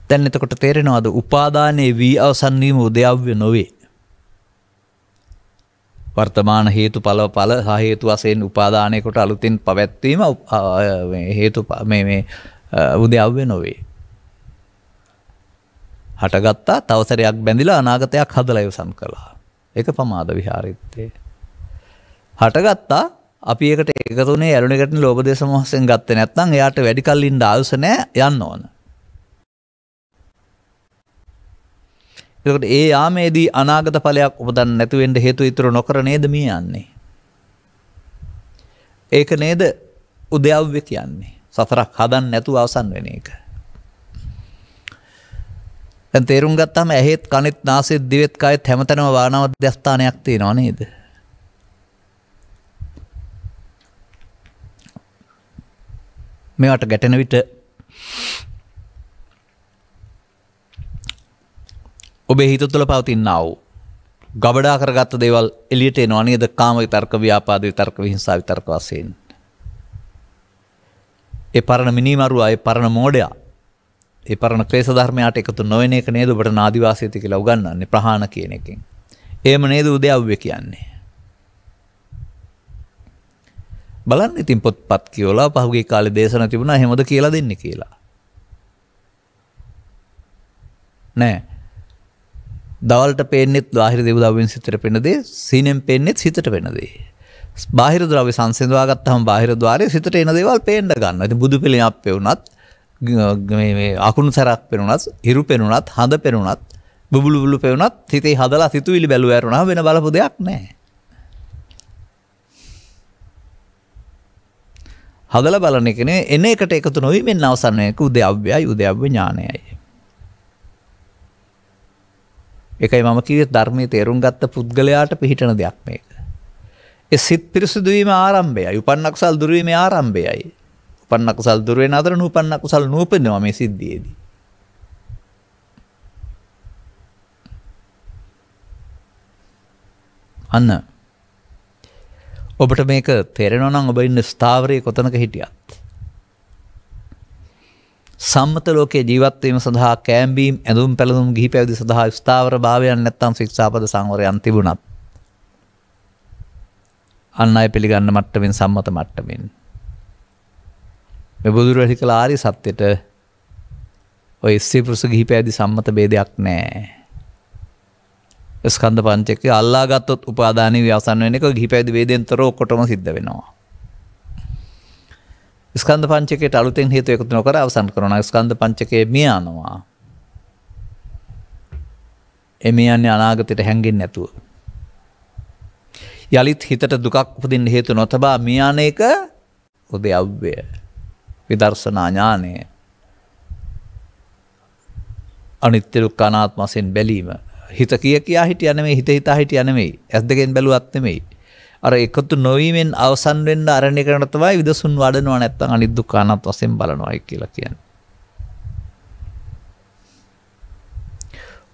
දැන් එතකොට තේරෙනවද උපාදානයේ වී අවසන් වීම උදයව්‍ය නොවේ. වර්තමාන හේතුඵල සහ හේතු වශයෙන් උපාදානයකට අලුතින් පැවැත්වීම හේතු මේ උදයව්‍ය නොවේ. හටගත්තා තව සැරයක් බැඳිලා අනාගතයක් හදලා ඉවසන් කළා. ඒක පමාද විහාරිත්තේ. හටගත්තා අපි ඒකට එකතුනේ ඇලුණෙකට ලෝභ දේශ මොහයෙන් ගත්තේ නැත්නම් එයාට වැඩි කල් ඉන්න ආයුෂ නැහැ යන්න ඕන. එතකොට ඒ යාමේදී අනාගත ඵලයක් උපදන්න නැතු වෙන්න හේතු ඉතුරු නොකර නේද මේ යන්නේ. ඒක නේද උදයව්‍ය කියන්නේ. සතරක් හදන්න නැතුව අවසන් වෙන එක. දැන් තේරුම් ගත්තාම ඇහෙත් කනෙත් නාසෙත් දිවෙත් කයෙත් හැමතැනම වානාව මධ්‍යස්ථානයක් තියෙනවා නේද? මේවට ගැටෙන විට ඔබේ හිත තුළ පවතිනා වූ ගබඩා කරගත්ත දේවල් එළියට එනවා නේද? කාම විතර්ක, ව්‍යාපාද විතර්ක, විහිංසා විතර්ක වශයෙන්. ඒ පරණ මිනිමරුවා, ඒ පරණ මෝඩයා, ඒ පරණ ක්ලේශ ධර්මයට එකතු නොවන එක නේද ඔබට නාදිවාසීති කියලා උගන්වන්නේ ප්‍රහාණ කියන එකෙන්. එහෙම නේද උදයව්‍ය කියන්නේ. බලන්න ඉතින් පොත්පත් කියවලා පහුගිය කාලේ දේශන තිබුණා එහෙමද කියලා දෙන්නේ කියලා. නෑ. දවල්ට පේන්නෙත් බාහිර දේවදව්වෙන් සිතට පෙනෙන දේ, සීනෙන් පේන්නෙත් සිතට පෙනෙන දේ. බාහිර ද්‍රව්‍ය සංසිඳවා ගත්තාම බාහිර ద్వාරයේ සිතට එන දේවල් පේන්න ගන්නවා. ඉතින් බුදු පිළිමයක් පෙවුනත්, මේ අකුණු සරක් පෙනුනත්, හිරු පෙනුනත්, හඳ පෙනුනත්, බුබුලු පෙනුනත් හිතේ හදලා සිතුවිලි බැලුවා ඇරුණා වෙන බලපු දෙයක් නැහැ. හදලා බලන එක නේ එන එකට එකතු නොවීමෙන් අවසන් වෙන එක උදයව්‍යයි, උදයව්‍ය ඥානයයි. ඒකයි මම කිව්වේ ධර්මයේ තේරුම් ගත්ත පුද්ගලයාට පිළිහිටන දෙයක් මේක. ඒ සිත් පිරිසුදු වීම ආරම්භයයි, උපන්න කුසල් දුරු වීමේ ආරම්භයයි. උපන්න කුසල් දුරු වෙන අතර නූපන්න කුසල් නූපෙනවා මේ සිද්ධියේදී. අන්න ඔබට මේක තේරෙනවා නම් ඔබ ඉන්න ස්ථාවරයේ කොතනක හිටියත් සම්මත ලෝකයේ ජීවත් වීම සඳහා කෑම්බීම් ඇඳුම් පැළඳුම් ගිහි පැවිදි සඳහා ස්ථාවර භාවයන් නැත්නම් ශික්ෂාපද සංවරයන් තිබුණත් අන් අය පිළිගන්න මට්ටමින් සම්මත මට්ටමින් මේ බුදුරජාණන් කළ ආර්ය සත්‍යයට ඔය ස්ත්‍රී පුරුෂ ගිහි පැවිදි සම්මත ભેදයක් නැහැ. ස්කන්ධ පංචකය අල්ලා ගත්තොත් උපාදානීය ව්‍යසන වෙන එක ගිහි පැවිදි වේදෙන්තර ඔක්කොටම සිද්ධ වෙනවා. ස්කන්ධ පංචකයට අලුතෙන් හේතු එකතු නොකර අවසන් කරනවා. ස්කන්ධ පංචකයේ මිය යනවා. එමෙ යන්නේ අනාගතයට හැංගෙන්නේ නැතුව. යලිත් හිතට දුකක් උපදින්න හේතු නොතබා මිය යන එක උදයව්‍ය විදර්ශනා ඥානය. අනිත්‍ය දුක්ඛ අනාත්ම වශයෙන් බැලීම. හිත කියා හිටියා නෙමෙයි, හිත හිතා හිටියා නෙමෙයි, ඇස් දෙකෙන් බැලුවත් නෙමෙයි. අර එකතු නොවීමෙන් අවසන් වෙන්න අරණ්‍ය කරන තමයි විදසුන් වඩනවා නැත්නම් අනිත් දුක්ඛ අනාත්ම වශයෙන් බලනවායි කියලා කියන්නේ.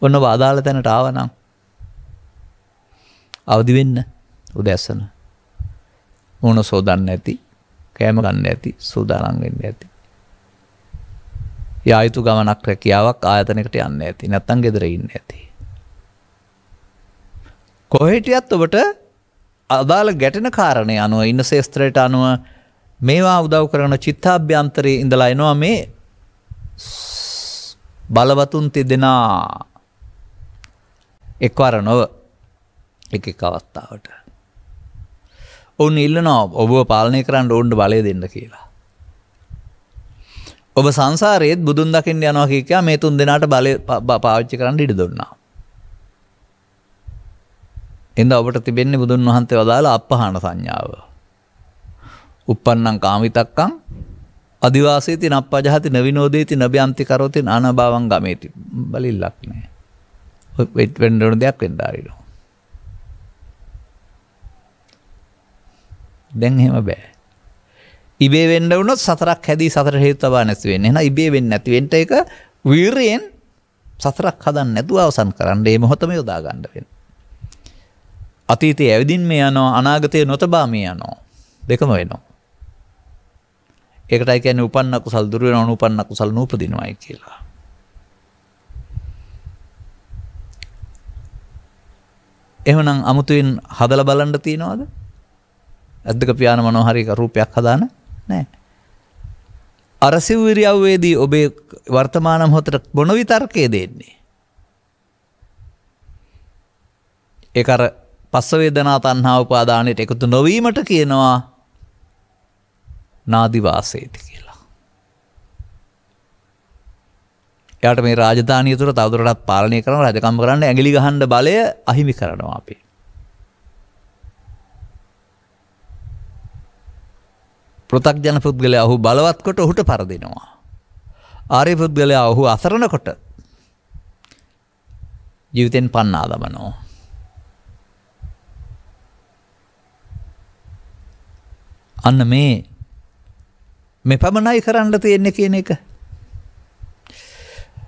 ඔන්න වාදාල තැනට ආවනම් අවදි වෙන්න උදැසන. මොන සෝදන්න ඇති, කෑම ගන්න ඇති, සූදානම් වෙන්න ඇති. යායුතු ගමනක් රැකියාවක් ආයතනයකට යන්න ඇති. නැත්නම් ගෙදර ඉන්න ඇති. කොහෙටියත් ඔබට අදාළ ගැටෙන කාරණේ අනුව ඉන්න ශේස්ත්‍රයට අනුව මේවා උදව් කරන චිත්තාභ්‍යන්තරයේ ඉඳලා එනවා මේ බලවතුන් තිදෙනා එක්වර නොව එක අවස්ථාවට ඔවුන් ඉල්ලනවා ඔබව පාලනය කරන්න ඕන්න බලය දෙන්න කියලා. ඔබ සංසාරයේත් බුදුන් දකින්න යනවා කියා මේ තුන් දෙනාට බලය පාවිච්චි කරන්න ඉඩ දුන්නා. එඳ ඔබට තිබෙන්නේ බුදුන් වහන්සේ වදාළ අපහාන සංඥාව. uppannam කාමිතක්කං අදිවාසීති නප්පජහති නවිනෝදේති නබ්‍යන්ති කරෝති නානභාවං ගමේති. බලිල්ලක් නෑ. වෙන්න ඕන දෙයක් වෙන්න ආරිනවා. දැන් එහෙම බෑ. ඉබේ වෙන්න වුණොත් සතරක් හැදී සතර හේතු තබා නැති වෙන්නේ. එහෙනම් ඉබේ වෙන්නේ නැති වෙන්න ඒක වීරයෙන් සතරක් හදන්න නැතුව අවසන් කරන්න මේ මොහොතම යොදා ගන්න වෙනවා. අතීතයේ ඇවිදින් මේ යනවා අනාගතයේ නොතබා මේ යනවා. දෙකම වෙනවා. ඒකටයි කියන්නේ උපන්න කුසල් දුර වෙනවා නුපන්න කුසල් නූපදිනවායි කියලා. එහෙනම් අමුතුවෙන් හදලා බලන්න තියනවද? අද්දක පියාන මොනවා හරි රූපයක් හදාන නැහැ. අර සිව්විරියව්වේදී ඔබේ වර්තමාන මොහොතට මොන විතර්කයේ දෙන්නේ? ඒක අර පස්ස වේදනා තණ්හා උපාදානයට එකතු නොවීමට කියනවා නාදි වාසේති කියලා. එයාට මේ රාජධානිය තුර තවදුරටත් පාලනය කරන රජකම් කරන්න ඇඟිලි ගහන්න බලය අහිමි කරනවා අපි. පෘථග්ජන පුද්ගලයා ඔහු බලවත් කොට ඔහුට පරදිනවා. ආර්ය පුද්ගලයා ඔහු අසරණ කොට ජීවිතෙන් පන්නා දමනවා. අන්න මේ පමණයි කරන්න තියෙන්නේ කියන එක.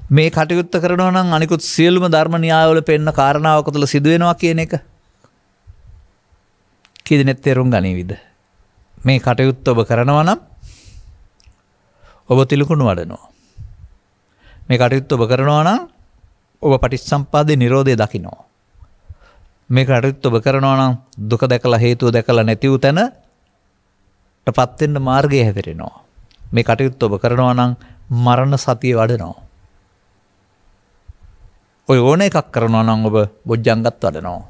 මේ කටයුත්ත කරනවා නම් අනිකුත් සියලුම ධර්ම න්‍යායවල පෙන්න කාරණාවක තුළ සිදු වෙනවා කියන එක කී දෙනෙක් තේරුම් ගනීවිද? මේ කටයුත්ත ඔබ කරනවා නම් ඔබ තිලකුණු වඩනවා. මේ කටයුත්ත ඔබ කරනවා නම් ඔබ පටිච්චසමුප්පාදේ නිරෝධය දකිනවා. මේ කටයුත්ත ඔබ කරනවා නම් දුක දැකලා හේතුව දැකලා නැති වූ තැනටපත් වෙන්න මාර්ගය හැදෙරෙනවා. මේ කටයුත්ත ඔබ කරනවා නම් මරණ සතිය වඩනවා. ඔය ඕන එකක් කරනවා නම් ඔබ බොජ්ජංගත් වඩනවා.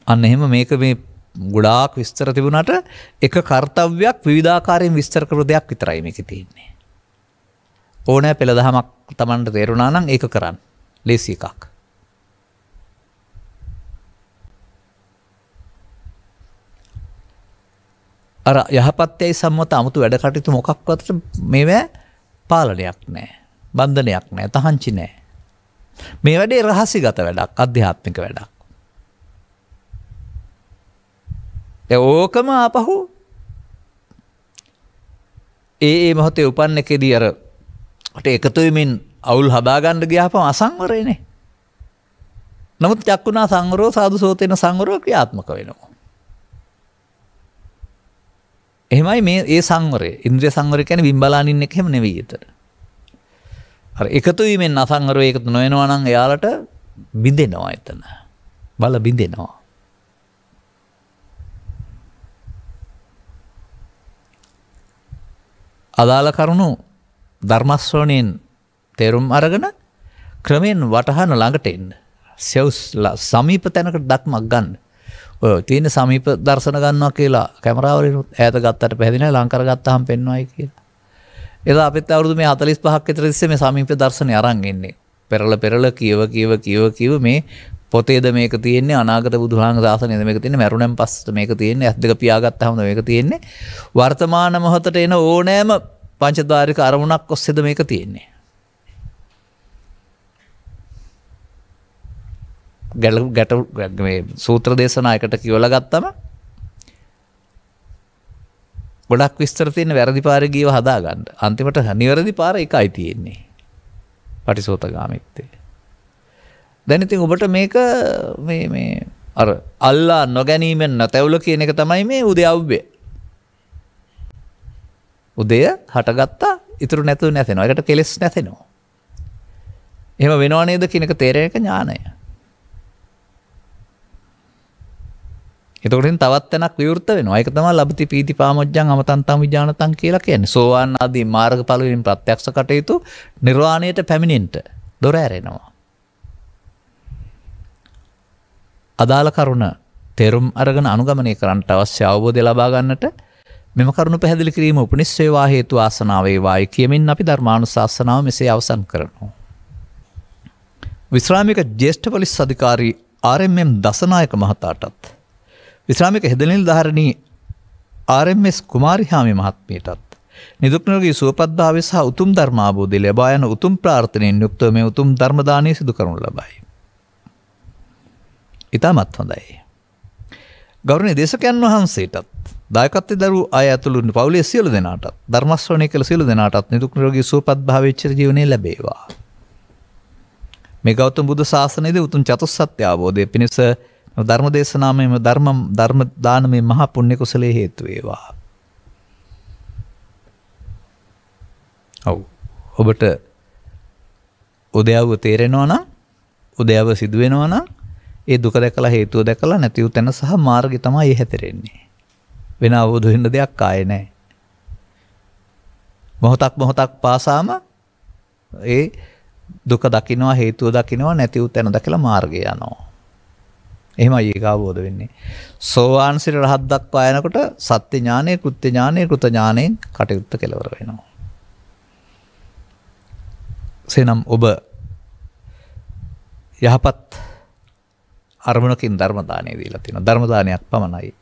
අන්න එහෙම මේක මේ ගොඩාක් විස්තර තිබුණාට එක කාර්යයක් විවිධාකාරයෙන් විස්තර කරපු දෙයක් විතරයි මේකේ තියෙන්නේ. ඕනෑ පෙළ දහමක් Tamanට තේරුණා නම් ඒක කරන්න. ලේසි එකක්. අර යහපත්යයි සම්මත 아무තු වැඩ කටයුතු මොකක්වත් මේවා පාලනයක් නැහැ. බන්ධනයක් නැහැ. තහංචි නැහැ. මේ වැඩේ රහසිගත වැඩක්, අධ්‍යාත්මික වැඩක්. ඕකම ආපහු ඒ මොහොතේ උපන්න එකේදී අර එකතු වෙමින් අවුල් හදාගන්න ගියාපම අසංවරයනේ. නමුත් චක්කුණා සංවරෝ සාදු සෝතේන සංවරෝ ක්‍රියාත්මක වෙනවා. එහෙමයි මේ ඒ සංවරය. ඉන්ද්‍රිය සංවරය කියන්නේ බිම්බලාන ඉන්න එක එහෙම නෙවෙයි ඒතර. අර එකතු වීමෙන් අසංවරව එකතු නොවෙනවා නම් එයාලට බිඳෙනවා එතන. බල බිඳෙනවා. අදාළ කරුණු ධර්මශ්‍රවණයෙන් තේරුම් අරගෙන ක්‍රමෙන් වටහන ළඟට එන්න. සමීප තැනකට දක්මක් ගන්න. ඔය තියෙන සමීප දර්ශන ගන්නවා කියලා කැමරාවලින් ඈත ගත්තට පැහැදිලියි ලංකර ගත්තාම පෙන්වයි කියලා. එදා අපිත් අවුරුදු මේ 45ක් විතර තිස්සේ මේ සමීප දර්ශනේ අරන් ඉන්නේ. පෙරල කියව මේ පොතේද මේක තියෙන්නේ අනාගත බුදුහාමගේ දාසනේද මේක තියෙන්නේ මරුණෙන් පස්සට මේක තියෙන්නේ ඇස් දෙක පියාගත්තාම මේක තියෙන්නේ වර්තමාන මොහොතට එන ඕනෑම පංචද්වාරික අරමුණක් ඔස්සේද මේක තියෙන්නේ. ගැට මේ සූත්‍ර දේශනා එකට කියවලා ගත්තම ගොඩක් විස්තර තියෙන වැරදි පාරේ ගියව හදා ගන්න. අන්තිමට නිවැරදි පාර එකයි තියෙන්නේ. පටිසෝතගාමිත්තේ. දැන් ඉතින් ඔබට මේක මේ අර අල්ලා නොගැනීමෙන් නැතැවුල කියන එක තමයි මේ උදයව්වේ. උදය හටගත්තා ඉතුරු නැතුව නැතෙනවා. ඒකට කෙලෙස් නැතෙනවා. එහෙම වෙනව නේද කියන එක තේරෙන එක ඥානය. එතකොට තවත් තැනක් විවෘත වෙනවා. ඒක තමයි ලබති පීති පාමොජ්ජං අමතන්තං විඥානතං කියලා කියන්නේ. සෝවාන් ආදී මාර්ගඵල වලින් ප්‍රත්‍යක්ෂ කටයුතු නිර්වාණයට පැමිණෙන්න දොර ඇරෙනවා. අදාළ කරුණ තේරුම් අරගෙන අනුගමනය කරන්නට අවශ්‍ය අවබෝධය ලබා ගන්නට මෙම කරුණු පැහැදිලි කිරීම උපනිශ්‍රේවා හේතු ආසනාව වේවායි කියමින් අපි ධර්මානුශාසනාව මෙසේ අවසන් කරනවා. විශ්‍රාමික ජ්‍යෙෂ්ඨ පොලිස් අධිකාරී RMM දසනායක මහතාටත් විශ්‍රාමික හෙදනිලධාරණී RMS කුමාරිහාමි මහත්මියටත් නිදුක් නිරෝගී සුවපත්භාවය සහ උතුම් ධර්මාභෝධය ලබා යන උතුම් ප්‍රාර්ථනාවෙන් යුක්තව මේ උතුම් ධර්ම දානය සිදු කරනු ලබයි. ඉතාමත් හොඳයි. ගෞරවනීය දේශකයන් වහන්සේටත් දායකත්වයේ දරූ අය ඇතුළු පවුලේ සියලු දෙනාටත් ධර්ම ශ්‍රවණය කළ සියලු දෙනාටත් නිදුක් නිරෝගී සුවපත්භාවයේ චිර ජීවනයේ ලැබේවා. මේ ගෞතම බුදු ශාසනයේදී උතුම් චතුස්සත්‍ය අවබෝධය පිණිස ධර්ම දේශනාමය ධර්ම දානමය මහා පුණ්‍ය කුසලයේ හේතු වේවා. ඔබට උදයව තේරෙනවා නම් උදයව සිදු වෙනවා නම් ඒ දුක දැකලා හේතුව දැකලා නැති වූ තැන සහ මාර්ගය තමයි හැතරෙන්නේ. වෙන අවබෝධ වෙන්න දෙයක් ආයේ නැහැ. මොහොතක් පාසාම ඒ දුක දකින්නවා හේතුව දකින්නවා නැති වූ තැන දැකලා මාර්ගය යනවා. එහෙමයි ඒක අවබෝධ වෙන්නේ. සෝවාන් සිට රහත් දක්වා යනකොට සත්‍ය ඥානය, කෘත්‍ය ඥානය, කෘත ඥානයෙන් කටයුත්ත කෙලවර වෙනවා. සෙනම් ඔබ යහපත් අරමුණකින් ධර්ම දානය දීලා තියෙනවා. ධර්ම දානයක් පමණයි.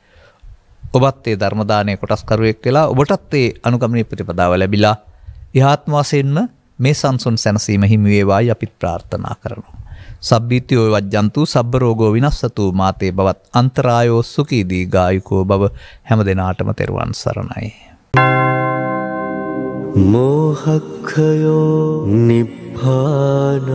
ඔබත් ඒ ධර්ම දානයේ කොටස්කරුවෙක් වෙලා ඔබටත් ඒ අනුගමනීය ප්‍රතිපදාව ලැබිලා ඉහාත්ම වශයෙන්ම මේ සංසුන් සැනසීම හිමි වේවායි අපි ප්‍රාර්ථනා කරනවා. සබ්බීතියෝ වජ්ජන්තු සබ්බ රෝගෝ විනස්සතු මාතේ බවත් අන්තරායෝ සුඛී දීඝායුකෝ බව හැම දිනාටම තෙරුවන් සරණයි. මෝහක්ඛයෝ නිබ්බානං